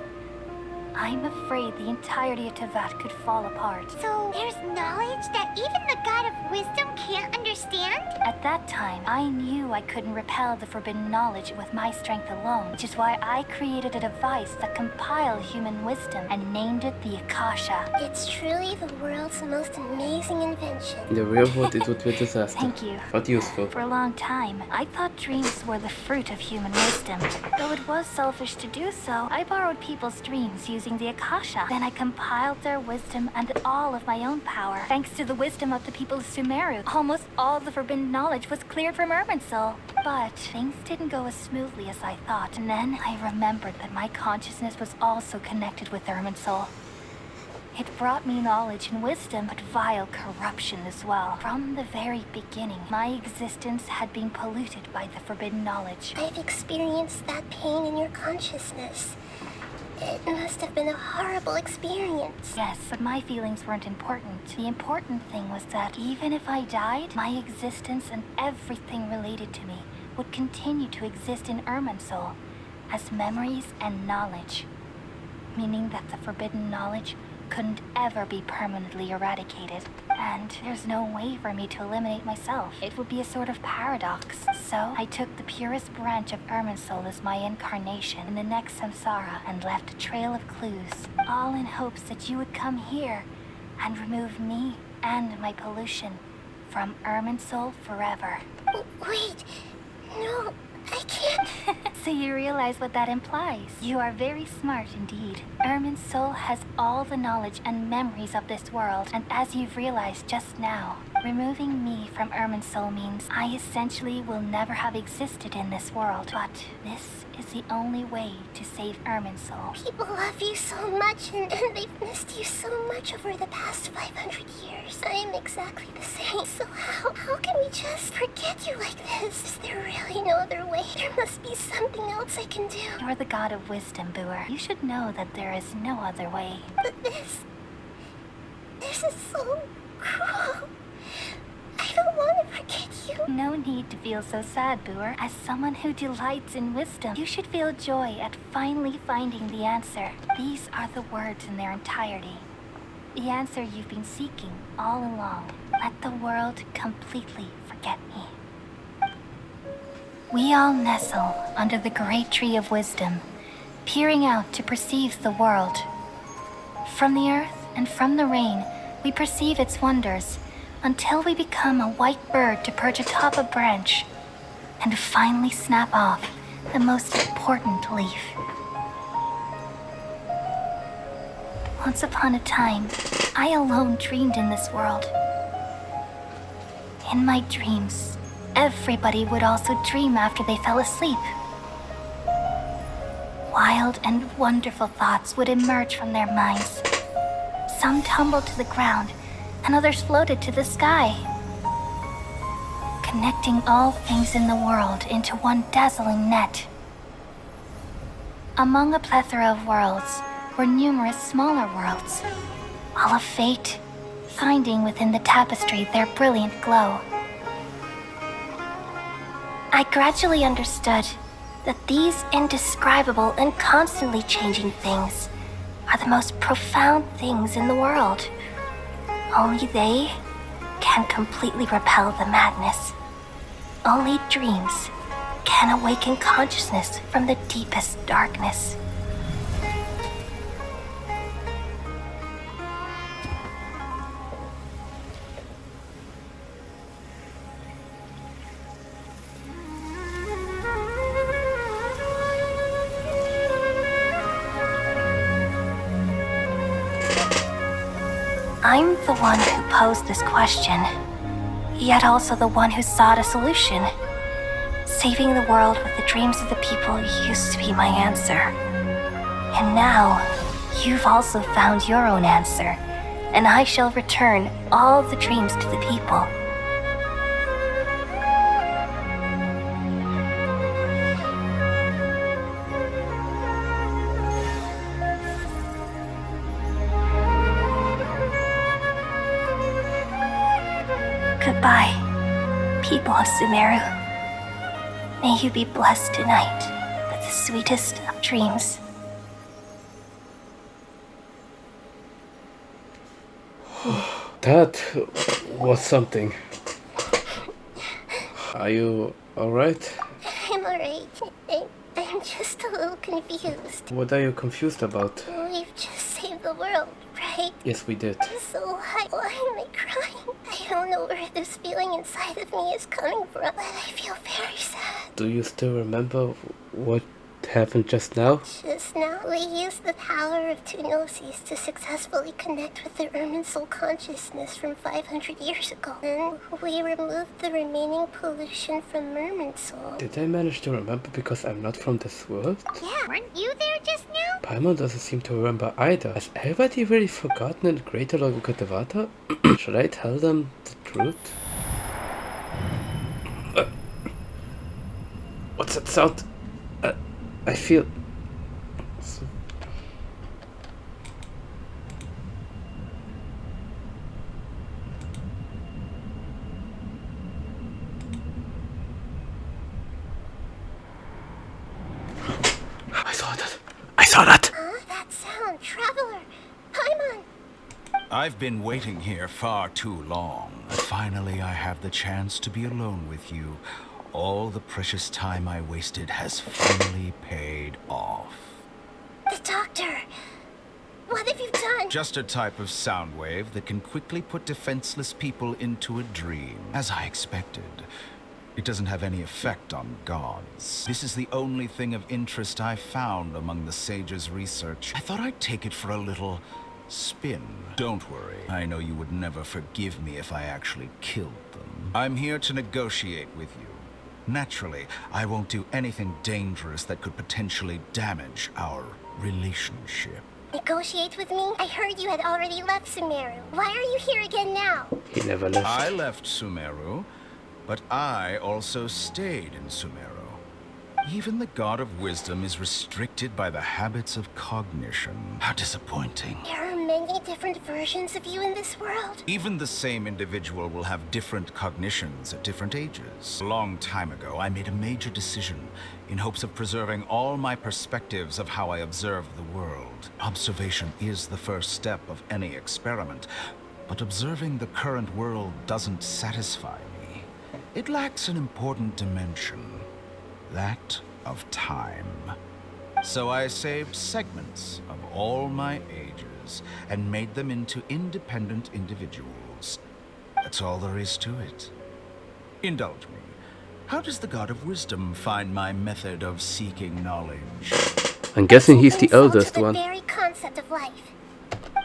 I'm afraid the entirety of Tevat could fall apart. So there's knowledge that even the God of Wisdom can't understand? At that time, I knew I couldn't repel the forbidden knowledge with my strength alone, which is why I created a device that compiled human wisdom and named it the Akasha. It's truly the world's most amazing invention. In the real world, it would be a disaster. Thank you. But useful. For a long time, I thought dreams were the fruit of human wisdom. Though it was selfish to do so, I borrowed people's dreams using the Akasha. Then I compiled their wisdom and all of my own power. Thanks to the wisdom of the people of Sumeru, almost all the forbidden knowledge was cleared from Irminsul. But things didn't go as smoothly as I thought. And then I remembered that my consciousness was also connected with Irminsul. It brought me knowledge and wisdom, but vile corruption as well. From the very beginning, my existence had been polluted by the forbidden knowledge. I've experienced that pain in your consciousness. It must have been a horrible experience. Yes, but my feelings weren't important. The important thing was that even if I died, my existence and everything related to me would continue to exist in Irminsul as memories and knowledge, meaning that the forbidden knowledge couldn't ever be permanently eradicated. And there's no way for me to eliminate myself. It would be a sort of paradox. So I took the purest branch of Irminsul as my incarnation in the next samsara and left a trail of clues, all in hopes that you would come here and remove me and my pollution from Irminsul forever. Wait, no, I can't. So you realize what that implies. You are very smart indeed. Irminsul has all the knowledge and memories of this world, and as you've realized just now, removing me from Irminsul means I essentially will never have existed in this world. But this is the only way to save Irminsul. People love you so much, and they've missed you so much over the past 500 years. I am exactly the same. So how can we just forget you like this? Is there really no other way? There must be something else I can do. You're the god of wisdom, Booer. You should know that there is no other way. But this is so cruel. I don't want to forget you. No need to feel so sad, Booer. As someone who delights in wisdom, you should feel joy at finally finding the answer. These are the words in their entirety. The answer you've been seeking all along. Let the world completely forget me. We all nestle under the great tree of wisdom, peering out to perceive the world. From the earth and from the rain, we perceive its wonders, until we become a white bird to perch atop a branch and finally snap off the most important leaf. Once upon a time, I alone dreamed in this world. In my dreams, everybody would also dream after they fell asleep. Wild and wonderful thoughts would emerge from their minds. Some tumbled to the ground, and others floated to the sky, connecting all things in the world into one dazzling net. Among a plethora of worlds were numerous smaller worlds, all of fate finding within the tapestry their brilliant glow. I gradually understood that these indescribable and constantly changing things are the most profound things in the world. Only they can completely repel the madness. Only dreams can awaken consciousness from the deepest darkness. I'm the one who posed this question, yet also the one who sought a solution. Saving the world with the dreams of the people used to be my answer. And now, you've also found your own answer, and I shall return all the dreams to the people. Goodbye, people of Sumeru. May you be blessed tonight with the sweetest of dreams. That was something. Are you alright? I'm alright. I'm just a little confused. What are you confused about? We've just saved the world, right? Yes, we did. So why am I crying? I don't know where this feeling inside of me is coming from, but I feel very sad. Do you still remember what happened just now? Just now, we used the power of two gnosis to successfully connect with the Irminsul consciousness from 500 years ago. Then we removed the remaining pollution from Irminsul. Did I manage to remember because I'm not from this world? Yeah, weren't you there just now? Paimon doesn't seem to remember either. Has everybody really forgotten in Greater Lord Rukkhadevata? Should I tell them the truth? What's that sound? I feel... I saw that! That sound, Traveler! Paimon! I've been waiting here far too long. Finally, I have the chance to be alone with you. All the precious time I wasted has finally paid off. The doctor! What have you done? Just a type of sound wave that can quickly put defenseless people into a dream, as I expected. It doesn't have any effect on gods. This is the only thing of interest I found among the sage's research. I thought I'd take it for a little spin. Don't worry. I know you would never forgive me if I actually killed them. I'm here to negotiate with you. Naturally, I won't do anything dangerous that could potentially damage our relationship. Negotiate with me? I heard you had already left Sumeru. Why are you here again now? He never left. I left Sumeru, but I also stayed in Sumeru. Even the God of Wisdom is restricted by the habits of cognition. How disappointing. There are many different versions of you in this world. Even the same individual will have different cognitions at different ages. A long time ago, I made a major decision in hopes of preserving all my perspectives of how I observe the world. Observation is the first step of any experiment, but observing the current world doesn't satisfy me. It lacks an important dimension. That of time. So I saved segments of all my ages and made them into independent individuals. That's all there is to it. Indulge me. How does the God of Wisdom find my method of seeking knowledge? I'm guessing he's the eldest one. The very concept of life.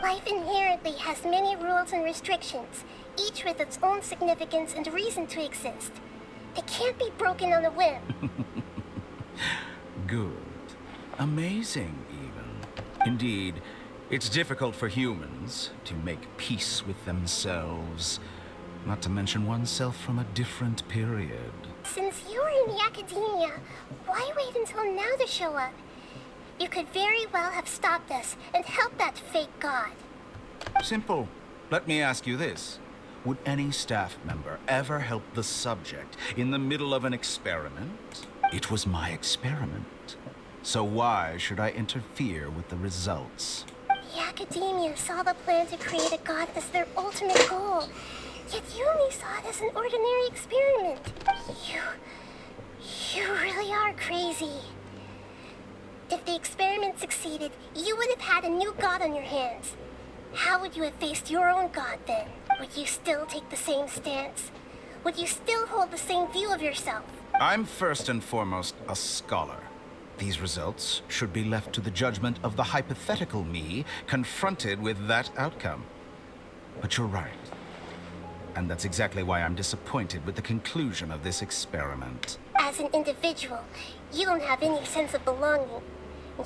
Life inherently has many rules and restrictions, each with its own significance and reason to exist. They can't be broken on a whim. Good. Amazing, even. Indeed, it's difficult for humans to make peace with themselves, not to mention oneself from a different period. Since you were in the academia, why wait until now to show up? You could very well have stopped us and helped that fake god. Simple. Let me ask you this. Would any staff member ever help the subject in the middle of an experiment? It was my experiment. So why should I interfere with the results? The academia saw the plan to create a god as their ultimate goal. Yet you only saw it as an ordinary experiment. You really are crazy. If the experiment succeeded, you would have had a new god on your hands. How would you have faced your own god then? Would you still take the same stance? Would you still hold the same view of yourself? I'm first and foremost a scholar. These results should be left to the judgment of the hypothetical me confronted with that outcome. But you're right. And that's exactly why I'm disappointed with the conclusion of this experiment. As an individual, you don't have any sense of belonging.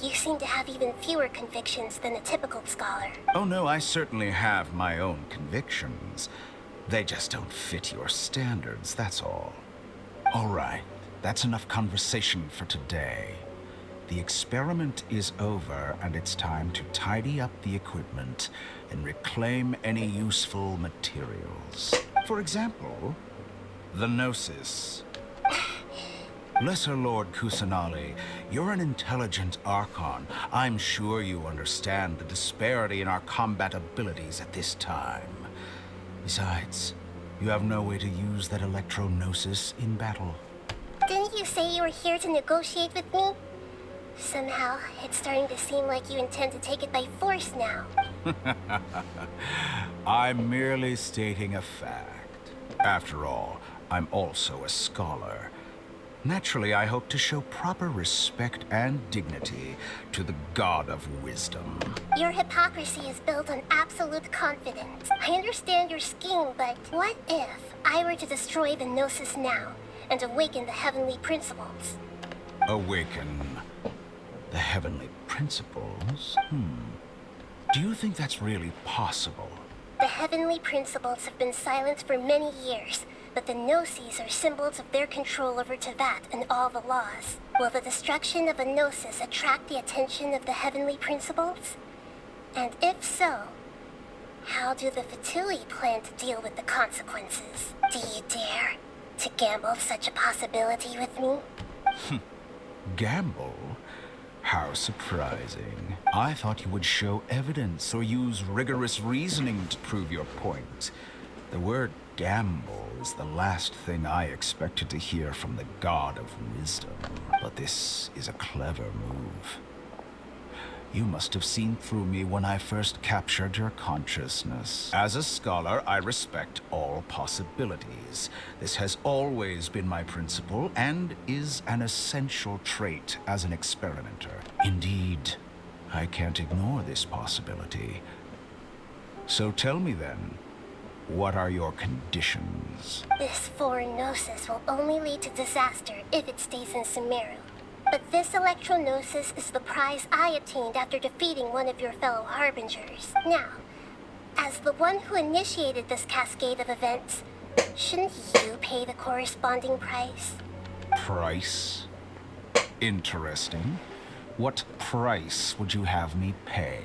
You seem to have even fewer convictions than a typical scholar. Oh no, I certainly have my own convictions. They just don't fit your standards, that's all. All right, that's enough conversation for today. The experiment is over, and it's time to tidy up the equipment and reclaim any useful materials. For example, the Gnosis. Lesser Lord Kusanali, you're an intelligent Archon. I'm sure you understand the disparity in our combat abilities at this time. Besides, you have no way to use that electro-gnosis in battle. Didn't you say you were here to negotiate with me? Somehow, it's starting to seem like you intend to take it by force now. I'm merely stating a fact. After all, I'm also a scholar. Naturally, I hope to show proper respect and dignity to the God of Wisdom. Your hypocrisy is built on absolute confidence. I understand your scheme, but what if I were to destroy the Gnosis now and awaken the heavenly principles? Awaken the heavenly principles? Do you think that's really possible? The heavenly principles have been silent for many years, but the Gnosis are symbols of their control over Tevat and all the laws. Will the destruction of a Gnosis attract the attention of the heavenly principles? And if so, how do the Fatui plan to deal with the consequences? Do you dare to gamble such a possibility with me? Gamble? How surprising. I thought you would show evidence or use rigorous reasoning to prove your point. The word gamble is the last thing I expected to hear from the God of Wisdom. But this is a clever move. You must have seen through me when I first captured your consciousness. As a scholar, I respect all possibilities. This has always been my principle and is an essential trait as an experimenter. Indeed, I can't ignore this possibility. So tell me then, what are your conditions? This foreign Gnosis will only lead to disaster if it stays in Sumeru. But this electro-gnosis is the prize I obtained after defeating one of your fellow Harbingers. Now, as the one who initiated this cascade of events, shouldn't you pay the corresponding price? Price? Interesting. What price would you have me pay?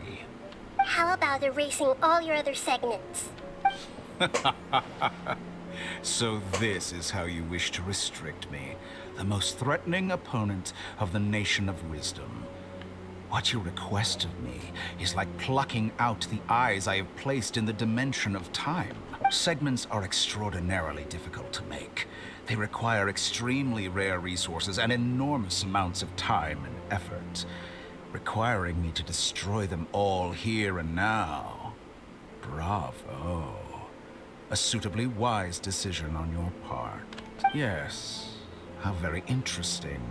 How about erasing all your other segments? So this is how you wish to restrict me, the most threatening opponent of the Nation of Wisdom. What you request of me is like plucking out the eyes I have placed in the dimension of time. Segments are extraordinarily difficult to make. They require extremely rare resources and enormous amounts of time and effort, requiring me to destroy them all here and now. Bravo. A suitably wise decision on your part. Yes, how very interesting.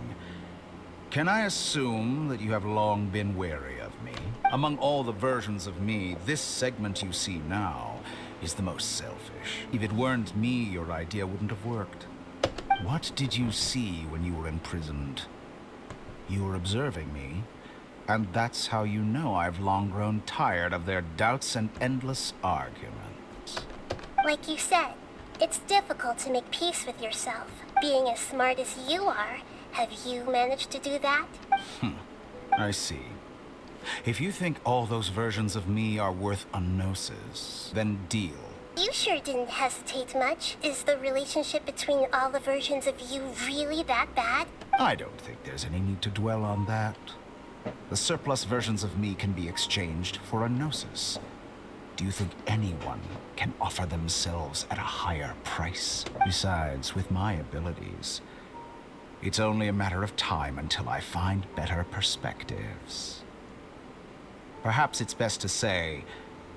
Can I assume that you have long been wary of me? Among all the versions of me, this segment you see now is the most selfish. If it weren't me, your idea wouldn't have worked. What did you see when you were imprisoned? You were observing me, and that's how you know I've long grown tired of their doubts and endless arguments. Like you said, it's difficult to make peace with yourself. Being as smart as you are, have you managed to do that? I see. If you think all those versions of me are worth a gnosis, then deal. You sure didn't hesitate much. Is the relationship between all the versions of you really that bad? I don't think there's any need to dwell on that. The surplus versions of me can be exchanged for a gnosis. Do you think anyone can offer themselves at a higher price? Besides, with my abilities, it's only a matter of time until I find better perspectives. Perhaps it's best to say,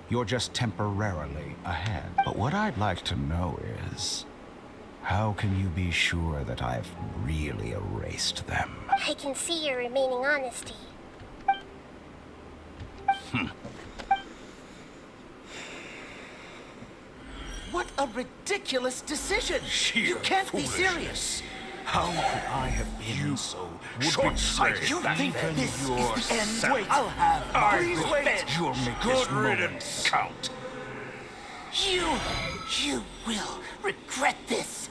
you're just temporarily ahead. But what I'd like to know is, how can you be sure that I've really erased them? I can see your remaining honesty. What a ridiculous decision! You can't be serious! How could I have been so short-sighted? You think this is the end? Wait, I'll have revenge. You'll make this moment count. You will regret this.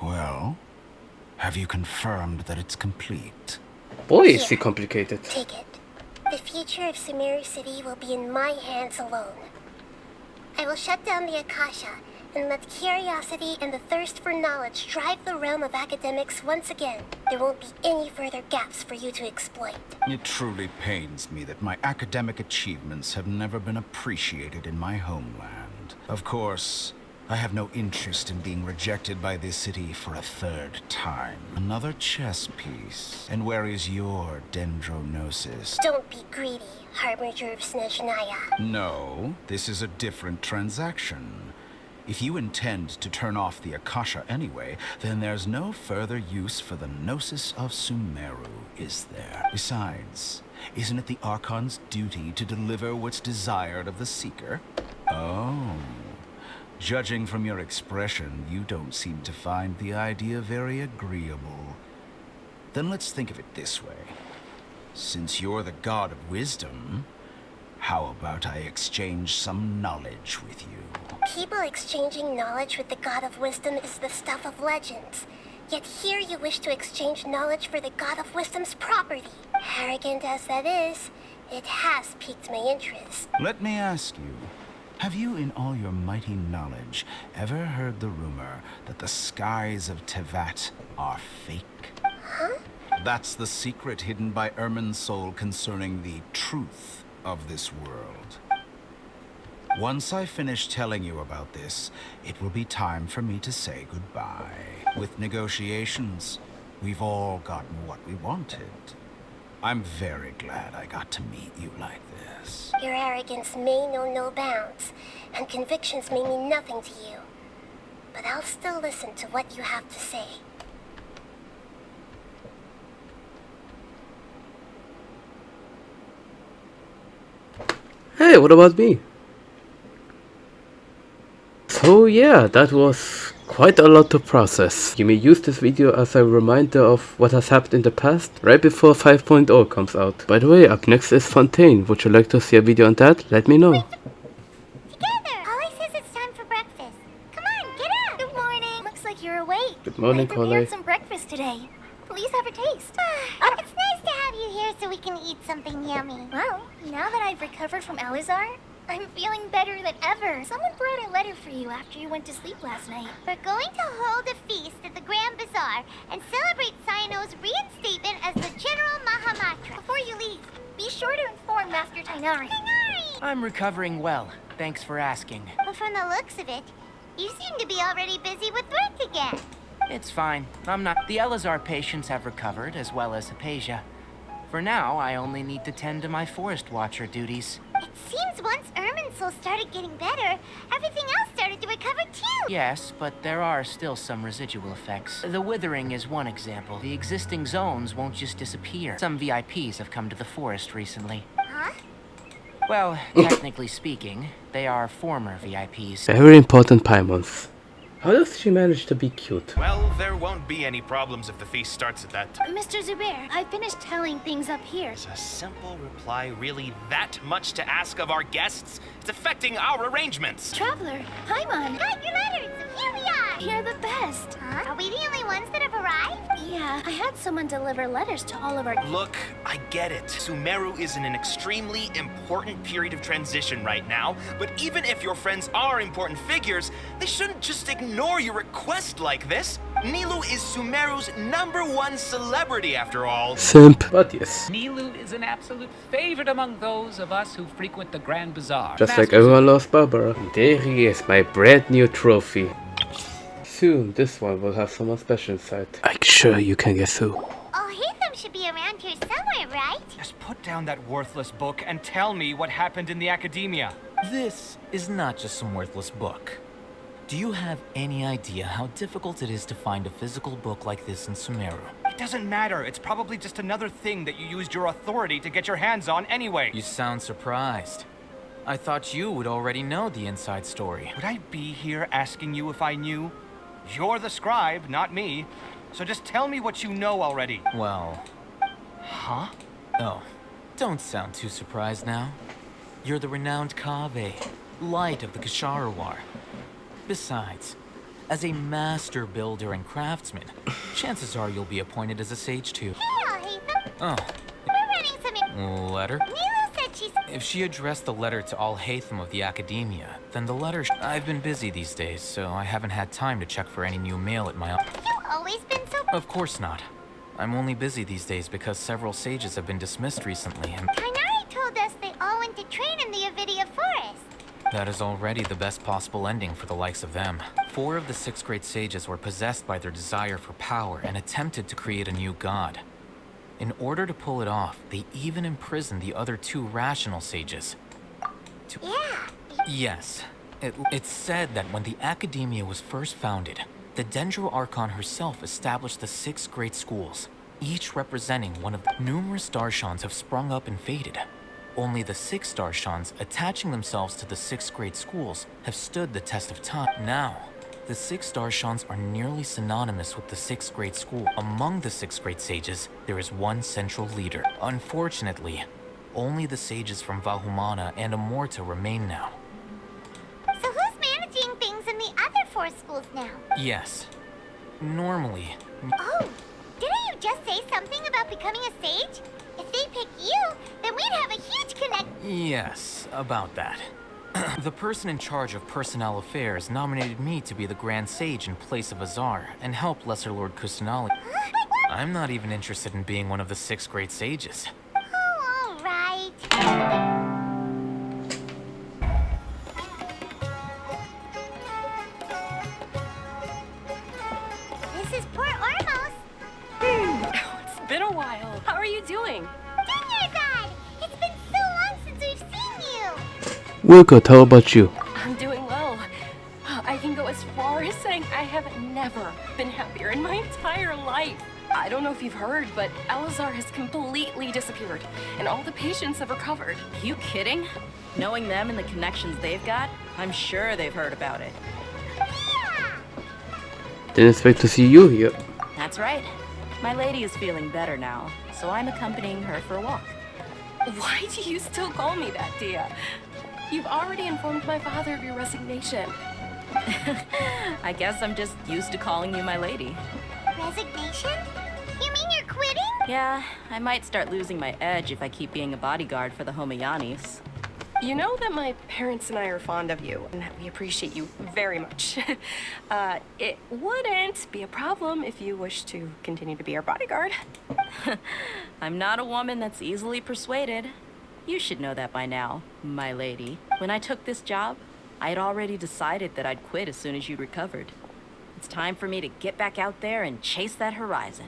Well, have you confirmed that it's complete? Boy, is she complicated. Take it. The future of Sumeru City will be in my hands alone. I will shut down the Akasha and let curiosity and the thirst for knowledge drive the realm of academics once again. There won't be any further gaps for you to exploit. It truly pains me that my academic achievements have never been appreciated in my homeland. Of course, I have no interest in being rejected by this city for a third time. Another chess piece. And where is your dendronosis? Don't be greedy, Harbinger of Snezhnaya. No, this is a different transaction. If you intend to turn off the Akasha anyway, then there's no further use for the Gnosis of Sumeru, is there? Besides, isn't it the Archon's duty to deliver what's desired of the Seeker? Oh. Judging from your expression, you don't seem to find the idea very agreeable. Then let's think of it this way. Since you're the god of wisdom, how about I exchange some knowledge with you? People exchanging knowledge with the god of wisdom is the stuff of legends. Yet here you wish to exchange knowledge for the god of wisdom's property. Arrogant as that is, it has piqued my interest. Let me ask you, have you in all your mighty knowledge ever heard the rumor that the skies of Tevat are fake? Huh? That's the secret hidden by Irminsul concerning the truth of this world. Once I finish telling you about this, it will be time for me to say goodbye. With negotiations, we've all gotten what we wanted. I'm very glad I got to meet you like this. Your arrogance may know no bounds, and convictions may mean nothing to you. But I'll still listen to what you have to say. Hey, what about me? So yeah, that was quite a lot to process. You may use this video as a reminder of what has happened in the past, right before 5.0 comes out. By the way, up next is Fontaine. Would you like to see a video on that? Let me know. Together! Holly says it's time for breakfast. Come on, get up! Good morning. Looks like you're awake. Good morning, I prepared Holly. some breakfast today. Please have a taste. It's nice to have you here so we can eat something yummy. Well, now that I've recovered from Alizar, I'm feeling better than ever. Someone brought a letter for you after you went to sleep last night. We're going to hold a feast at the Grand Bazaar and celebrate Cyano's reinstatement as the General Mahamatra. Before you leave, be sure to inform Master Tainari. Tainari! I'm recovering well. Thanks for asking. But from the looks of it, you seem to be already busy with work again. It's fine. I'm not. The Elazar patients have recovered, as well as Hypatia. For now, I only need to tend to my Forest Watcher duties. It seems once Irminsul started getting better, everything else started to recover too. Yes, but there are still some residual effects. The withering is one example. The existing zones won't just disappear. Some VIPs have come to the forest recently. Huh? Well, technically speaking, they are former VIPs. Very important Paimons. How does she manage to be cute? Well, there won't be any problems if the feast starts at that time. Mr. Zubair, I finished telling things up here. Is a simple reply really that much to ask of our guests? It's affecting our arrangements. Traveler, Paimon. Got your letters. Here we are. You're the best. Huh? Are we the only ones that have arrived? Yeah, I had someone deliver letters to all of our... Look, I get it. Sumeru is in an extremely important period of transition right now, but even if your friends are important figures, they shouldn't just ignore your request like this. Nilou is Sumeru's #1 celebrity after all. Simp. But yes. Nilou is an absolute favorite among those of us who frequent the Grand Bazaar. Just like everyone loves Barbara. And there he is, my brand new trophy. Soon, this one will have someone special inside. I'm sure you can guess who. Alhaitham should be around here somewhere, right? Just put down that worthless book and tell me what happened in the academia. This is not just some worthless book. Do you have any idea how difficult it is to find a physical book like this in Sumeru? It doesn't matter. It's probably just another thing that you used your authority to get your hands on anyway. You sound surprised. I thought you would already know the inside story. Would I be here asking you if I knew? You're the scribe, not me. So just tell me what you know already. Well... Huh? Oh, don't sound too surprised now. You're the renowned Kaveh, light of the Ksharawar. Besides, as a master builder and craftsman, chances are you'll be appointed as a sage too. Hey, Alhaitham. Oh. We're running some... Letter? Nilou said she's If she addressed the letter to Alhaitham of the Academia, then the letter I've been busy these days, so I haven't had time to check for any new mail at my You always been so... Of course not. I'm only busy these days because several sages have been dismissed recently, and Kainari told us they all went to train in the Avidia Forest. that is already the best possible ending for the likes of them. 4 of the 6 great sages were possessed by their desire for power and attempted to create a new god. In order to pull it off, they even imprisoned the other 2 rational sages. Yes. It's said that when the Academia was first founded, the Dendro Archon herself established the 6 great schools, each representing one of the numerous Darshans have sprung up and faded. Only the 6 Darshans, attaching themselves to the 6 great schools, have stood the test of time. Now, the 6 Darshans are nearly synonymous with the 6 great school. Among the 6 great sages, there is one central leader. Unfortunately, only the sages from Vahumana and Amorta remain now. So who's managing things in the other 4 schools now? Yes. Normally. Oh, didn't you just say something about becoming a sage? If they pick you, then we'd have a huge connect. Yes, about that. The person in charge of personnel affairs nominated me to be the Grand Sage in place of Azar and help Lesser Lord Kusanali. I'm not even interested in being one of the 6 great sages. Oh, all right. This is Port Ormos. It's been a while. How are you doing? Dehya! It's been so long since we've seen you. We're good, how about you? I'm doing well. I can go as far as saying I have never been happier in my entire life. I don't know if you've heard, but Elazar has completely disappeared, and all the patients have recovered. You kidding? Knowing them and the connections they've got, I'm sure they've heard about it. Didn't expect to see you here. That's right. My lady is feeling better now, so I'm accompanying her for a walk. Why do you still call me that, Dehya? You've already informed my father of your resignation. I guess I'm just used to calling you my lady. Resignation? You mean you're quitting? Yeah, I might start losing my edge if I keep being a bodyguard for the Homayanis. You know that my parents and I are fond of you, and that we appreciate you very much. It wouldn't be a problem if you wish to continue to be our bodyguard. I'm not a woman that's easily persuaded. You should know that by now, my lady. When I took this job, I had already decided that I'd quit as soon as you recovered. It's time for me to get back out there and chase that horizon.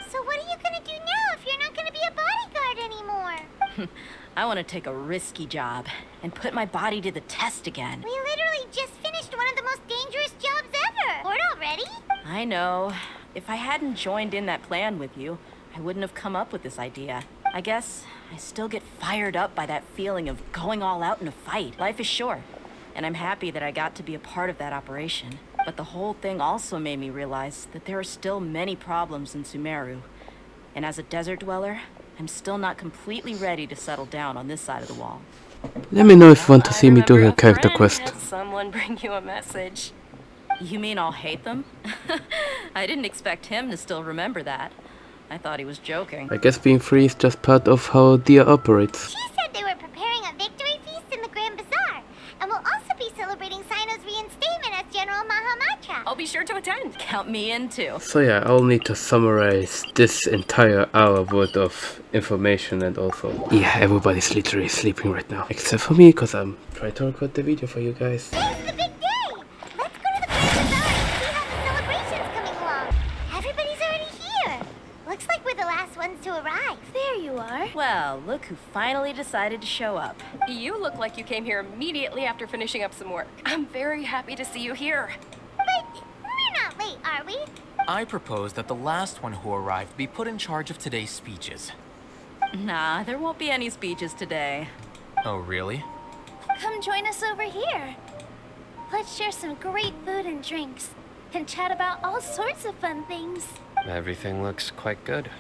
So what are you gonna do now if you're not gonna be a bodyguard anymore? I want to take a risky job and put my body to the test again. We literally just finished one of the most dangerous jobs ever. Bored already? I know. If I hadn't joined in that plan with you, I wouldn't have come up with this idea. I guess I still get fired up by that feeling of going all out in a fight. Life is short, and I'm happy that I got to be a part of that operation. But the whole thing also made me realize that there are still many problems in Sumeru. And as a desert dweller, I'm still not completely ready to settle down on this side of the wall. Let me know if you want to see me do a character quest. Had someone bring you a message. You mean Alhaitham? I didn't expect him to still remember that. I thought he was joking. I guess being free is just part of how Dehya operates. She said they were preparing a victory feast in the Grand Bazaar, and will also be celebrating Sino's reinstatement as General Mahamatra. I'll be sure to attend. Count me in too. So yeah, I'll need to summarize this entire hour worth of information, and also yeah, everybody's literally sleeping right now. Except for me, because I'm trying to record the video for you guys. Today's the big day! Let's go to the Grand Bazaar and see how the celebration's coming along. Everybody's already here. Looks like we're the last ones to arrive. There you are. Well, look who finally decided to show up. You look like you came here immediately after finishing up some work. I'm very happy to see you here. But we're not late, are we? I propose that the last one who arrived be put in charge of today's speeches. Nah, there won't be any speeches today. Oh, really? Come join us over here. Let's share some great food and drinks, and chat about all sorts of fun things. Everything looks quite good.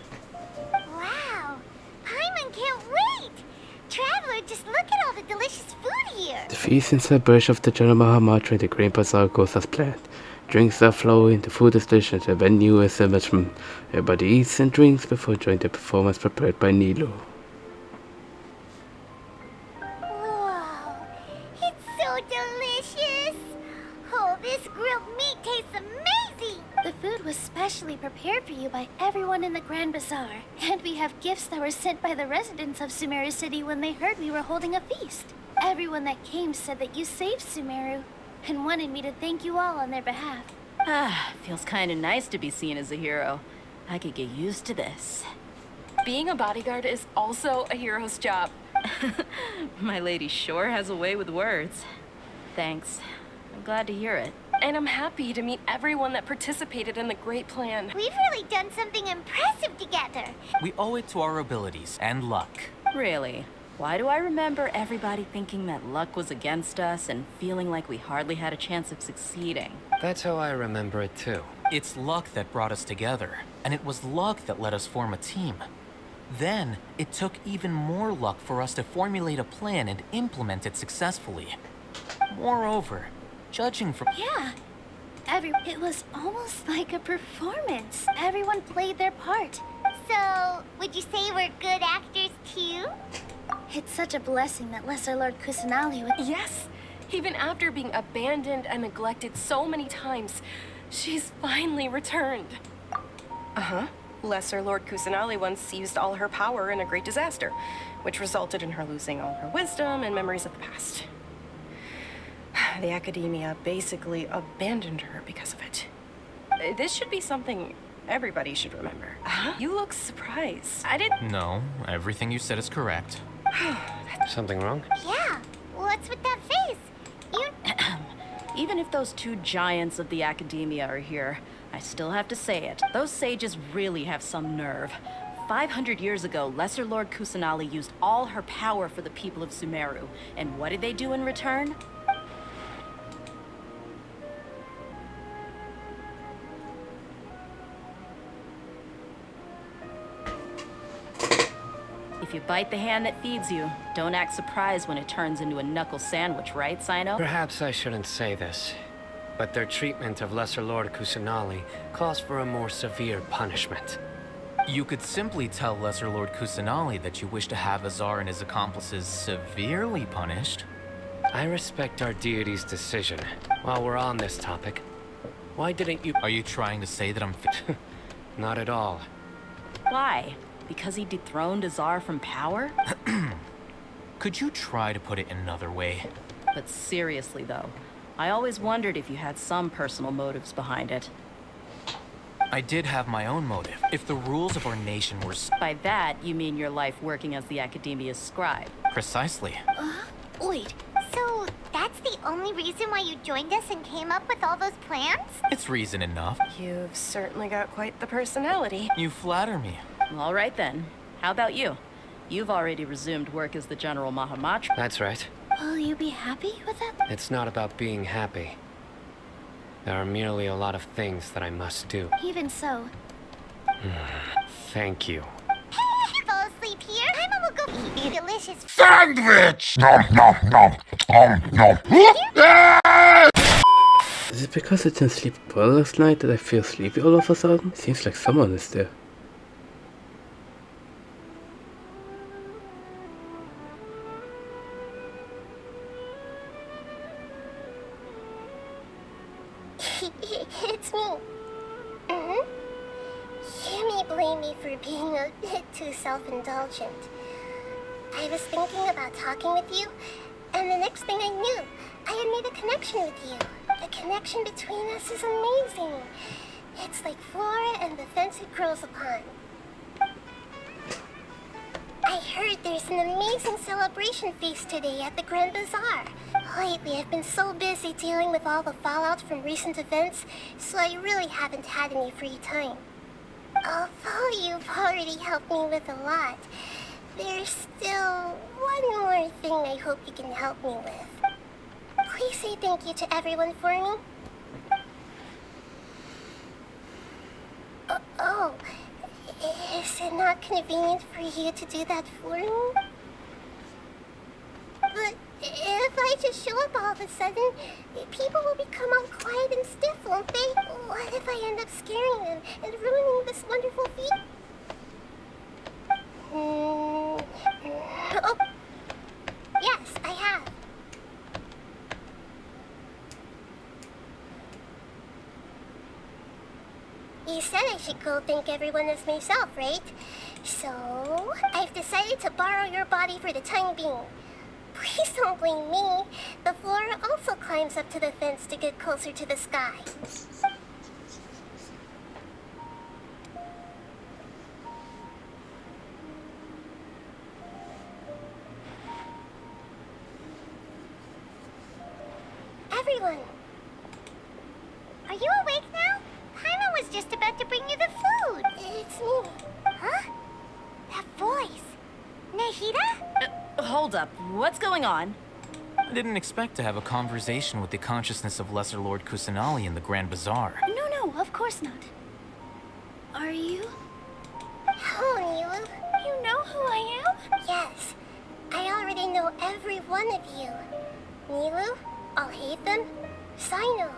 Wow! Paimon can't wait! Traveler, just look at all the delicious food here! The feast in celebration of the General Mahamatra in the Grand Bazaar goes as planned. Drinks are flowing, the food is delicious, the venue is a matchman. Everybody eats and drinks before joining the performance prepared by Nilou. everyone in the Grand Bazaar. And we have gifts that were sent by the residents of Sumeru City when they heard we were holding a feast. Everyone that came said that you saved Sumeru and wanted me to thank you all on their behalf. Ah, feels kinda nice to be seen as a hero. I could get used to this. Being a bodyguard is also a hero's job. My lady sure has a way with words. Thanks. I'm glad to hear it. And I'm happy to meet everyone that participated in the great plan. We've really done something impressive together. We owe it to our abilities and luck. Really? Why do I remember everybody thinking that luck was against us and feeling like we hardly had a chance of succeeding? That's how I remember it too. It's luck that brought us together, and it was luck that let us form a team. Then, it took even more luck for us to formulate a plan and implement it successfully. Moreover, judging from... Yeah. It was almost like a performance. Everyone played their part. So, would you say we're good actors too? It's such a blessing that Lesser Lord Kusanali would... Yes! Even after being abandoned and neglected so many times, she's finally returned. Uh-huh. Lesser Lord Kusanali once used all her power in a great disaster, which resulted in her losing all her wisdom and memories of the past. The Academia basically abandoned her because of it. This should be something everybody should remember. You look surprised. I didn't... No, everything you said is correct. Something wrong? Yeah. What's with that face? You... Even if those two giants of the Academia are here, I still have to say it. Those sages really have some nerve. 500 years ago, Lesser Lord Kusanali used all her power for the people of Sumeru. And what did they do in return? If you bite the hand that feeds you, don't act surprised when it turns into a knuckle sandwich, right, Sino? Perhaps I shouldn't say this, but their treatment of Lesser Lord Kusanali calls for a more severe punishment. You could simply tell Lesser Lord Kusanali that you wish to have Azar and his accomplices severely punished. I respect our deity's decision. While we're on this topic, why didn't you... Are you trying to say that I'm... Not at all. Why? Because he dethroned Azar from power? Could you try to put it another way? But seriously, though, I always wondered if you had some personal motives behind it. I did have my own motive. If the rules of our nation were... By that, you mean your life working as the Academia's scribe. Precisely. Wait, so that's the only reason why you joined us and came up with all those plans? It's reason enough. You've certainly got quite the personality. You flatter me. All right then. How about you? You've already resumed work as the General Mahamatra. That's right. Will you be happy with that? It's not about being happy. There are merely a lot of things that I must do. Even so. Thank you. Fall asleep here? I'm gonna go eat a delicious sandwich! Nom nom nom. Nom. Is it because I didn't sleep well last night that I feel sleepy all of a sudden? Seems like someone is there. It's me. You may blame me for being a bit too self-indulgent. I was thinking about talking with you, and the next thing I knew, I had made a connection with you. The connection between us is amazing. It's like flora and the fence it grows upon. I heard there's an amazing celebration feast today at the Grand Bazaar. Lately, I've been so busy dealing with all the fallout from recent events, so I really haven't had any free time. Although you've already helped me with a lot, there's still one more thing I hope you can help me with. Please say thank you to everyone for me. Oh, is it not convenient for you to do that for me? But if I just show up all of a sudden, people will become all quiet and stiff, won't they? What if I end up scaring them and ruining this wonderful feat? Oh, yes, I have. You said I should should go thank everyone as myself, right? So, I've decided to borrow your body for the time being. Please don't blame me. The flora also climbs up to the fence to get closer to the sky. Everyone! Are you awake now? Paimon was just about to bring you the food. It's me. Huh? That voice. Nahida? Hold up. What's going on? I didn't expect to have a conversation with the consciousness of Lesser Lord Kusanali in the Grand Bazaar. No, of course not. Are you? Hello, Nilou. You know who I am? Yes. I already know every one of you. Nilou, Alhaitham, Sino,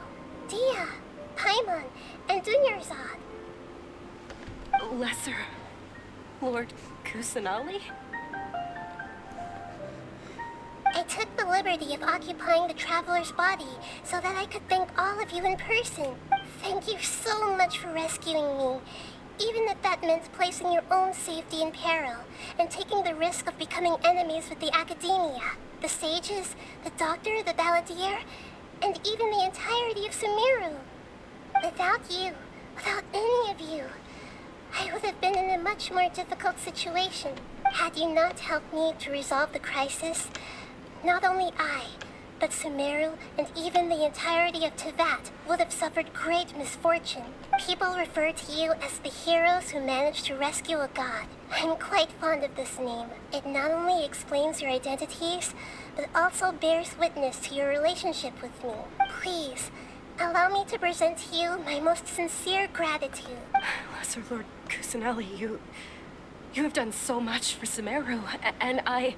Dehya, Paimon, and Dunyarzad. Lesser Lord Kusanali? I took the liberty of occupying the Traveler's body so that I could thank all of you in person. Thank you so much for rescuing me, even if that meant placing your own safety in peril and taking the risk of becoming enemies with the Academia, the sages, the Doctor, the Balladeer, and even the entirety of Sumeru. Without you, without any of you, I would have been in a much more difficult situation. Had you not helped me to resolve the crisis, not only I, but Sumeru and even the entirety of Teyvat would have suffered great misfortune. People refer to you as the heroes who managed to rescue a god. I'm quite fond of this name. It not only explains your identities, but also bears witness to your relationship with me. Please, allow me to present to you my most sincere gratitude. Lesser Lord Kusanali, you have done so much for Sumeru, and I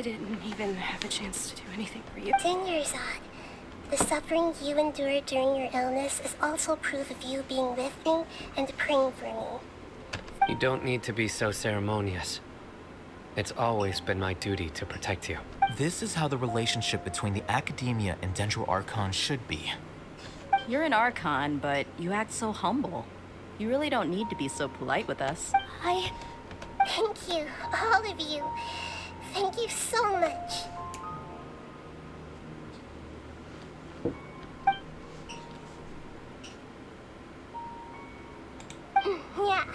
didn't even have a chance to do anything for you. Dunyarzad, the suffering you endured during your illness is also proof of you being with me and praying for me. You don't need to be so ceremonious. It's always been my duty to protect you. This is how the relationship between the Academia and Dendro Archon should be. You're an Archon, but you act so humble. You really don't need to be so polite with us. Thank you, all of you. Thank you so much. Yeah.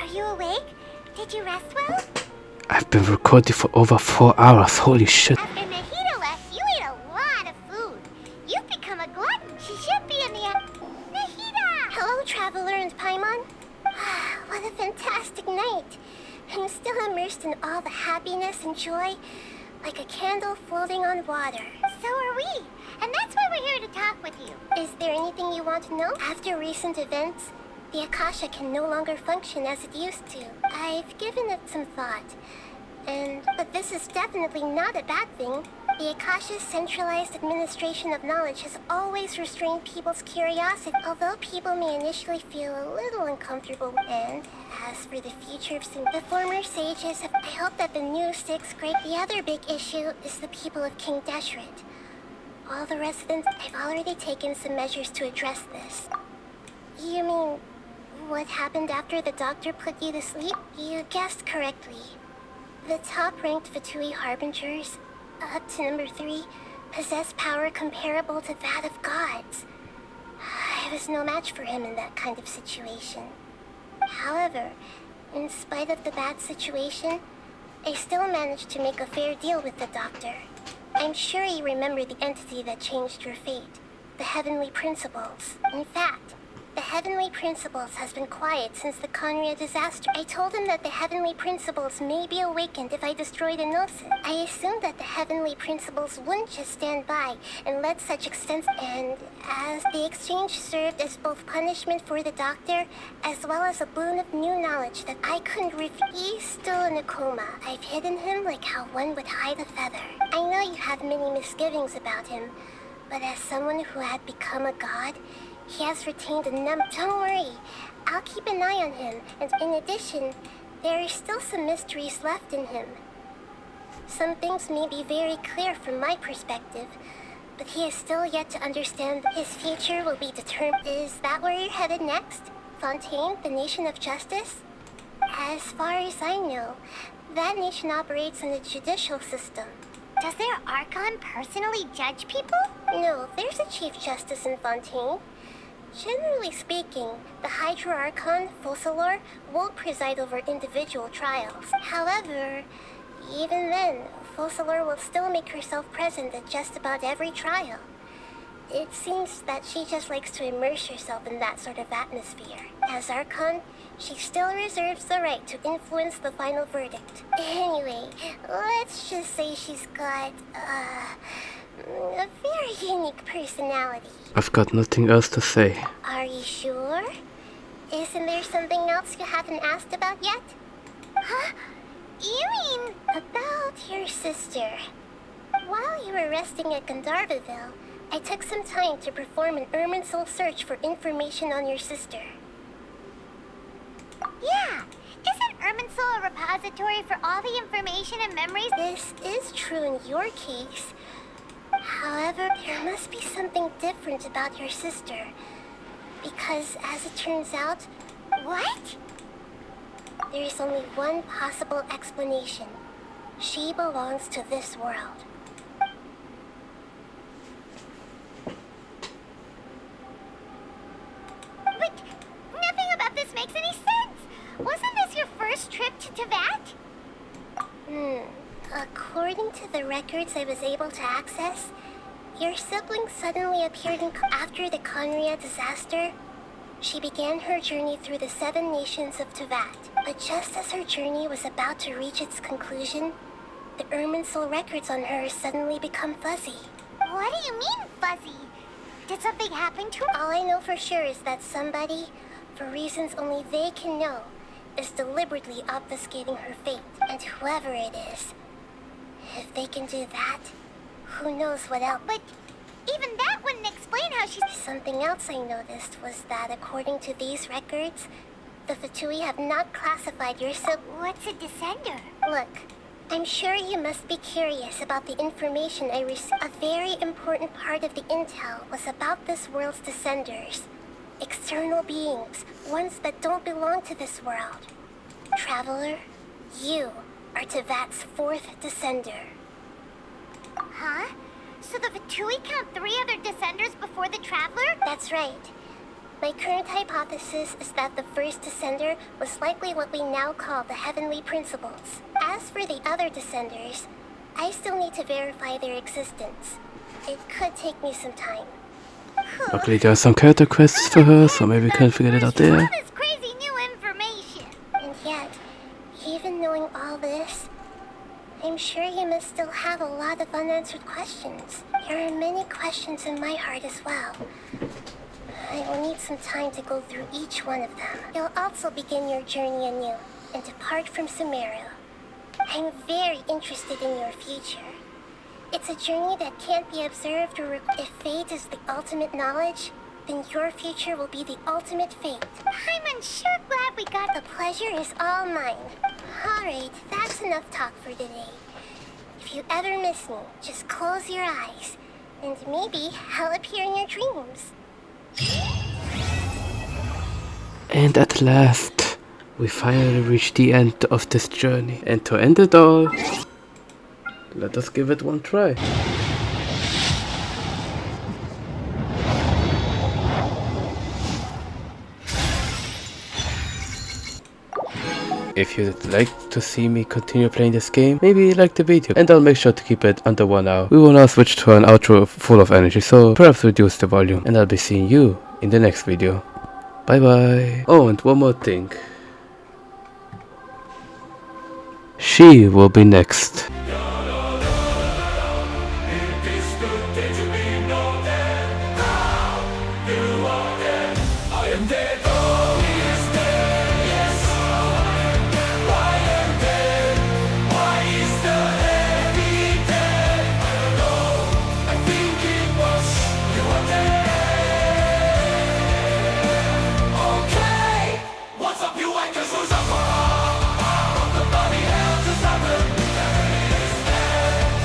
Are you awake? Did you rest well? I've been recording for over 4 hours. Holy shit. After Nahida left, you ate a lot of food. You've become a glutton. She should be in the... Nahida! Hello, Traveler and Paimon. What a fantastic night. I'm still immersed in all the happiness and joy, like a candle floating on water. So are we. And that's why we're here to talk with you. Is there anything you want to know? After recent events, the Akasha can no longer function as it used to. I've given it some thought. But this is definitely not a bad thing. The Akasha's centralized administration of knowledge has always restrained people's curiosity, although people may initially feel a little uncomfortable. And as for the future of the former sages, I hope that the new sixth grade... The other big issue is the people of King Deshret. All the residents, I've already taken some measures to address this. You mean, what happened after the doctor put you to sleep? You guessed correctly. The top-ranked Fatui Harbingers, up to number 3, possess power comparable to that of gods. I was no match for him in that kind of situation. However, in spite of the bad situation, I still managed to make a fair deal with the doctor. I'm sure you remember the entity that changed your fate, the Heavenly Principles. In fact, the Heavenly Principles has been quiet since the Conria disaster. I told him that the Heavenly Principles may be awakened if I destroy the Gnosis. I assumed that the Heavenly Principles wouldn't just stand by and let such extensive... And as the exchange served as both punishment for the doctor, as well as a boon of new knowledge that I couldn't refuse. He's still in a coma. I've hidden him like how one would hide a feather. I know you have many misgivings about him, but as someone who had become a god, he has retained a Don't worry, I'll keep an eye on him, and in addition, there are still some mysteries left in him. Some things may be very clear from my perspective, but he is still yet to understand that his future will be determined. Is that where you're headed next? Fontaine, the nation of justice? As far as I know, that nation operates in the judicial system. Does their Archon personally judge people? No, there's a Chief Justice in Fontaine. Generally speaking, the Hydra Archon, Focalor, won't preside over individual trials. However, even then, Focalor will still make herself present at just about every trial. It seems that she just likes to immerse herself in that sort of atmosphere. As Archon, she still reserves the right to influence the final verdict. Anyway, let's just say she's got, a very unique personality. I've got nothing else to say. Are you sure? Isn't there something else you haven't asked about yet? Huh? You mean... About your sister. While you were resting at Gandharvaville, I took some time to perform an Irminsul search for information on your sister. Yeah! Isn't Irminsul a repository for all the information and memories? This is true in your case. However, there must be something different about your sister. Because, as it turns out... What? There is only one possible explanation. She belongs to this world. But nothing about this makes any sense! Wasn't this your first trip to Teyvat? According to the records I was able to access, your sibling suddenly appeared after the Conria disaster. She began her journey through the 7 nations of Teyvat. But just as her journey was about to reach its conclusion, the Irminsul records on her suddenly become fuzzy. What do you mean, fuzzy? Did something happen to her? All I know for sure is that somebody, for reasons only they can know, is deliberately obfuscating her fate. And whoever it is, if they can do that, who knows what else. But even that wouldn't explain how she's... Something else I noticed was that according to these records, the Fatui have not classified your What's a descender? Look, I'm sure you must be curious about the information I received. A very important part of the intel was about this world's descenders. External beings, ones that don't belong to this world. Traveler, you are Teyvat's 4th descender. Huh? So the Fatui count 3 other descenders before the Traveler? That's right. My current hypothesis is that the first descender was likely what we now call the Heavenly Principles. As for the other descenders, I still need to verify their existence. It could take me some time. Luckily there are some character quests for her, so maybe we can figure it out there. All this crazy new information. And yet, even knowing all this, I'm sure you must still have a lot of unanswered questions. There are many questions in my heart as well. I will need some time to go through each one of them. You'll also begin your journey anew and depart from Sumeru. I'm very interested in your future. It's a journey that can't be observed or if fate is the ultimate knowledge, then your future will be the ultimate fate. I'm sure glad we got... The pleasure is all mine. Alright, that's enough talk for today. If you ever miss me, just close your eyes, and maybe I'll appear in your dreams. And at last, we finally reached the end of this journey. And to end it all, let us give it one try. If you'd like to see me continue playing this game, maybe like the video, and I'll make sure to keep it under 1 hour. We will now switch to an outro full of energy, so perhaps reduce the volume, and I'll be seeing you in the next video. Bye bye. Oh, and one more thing. She will be next.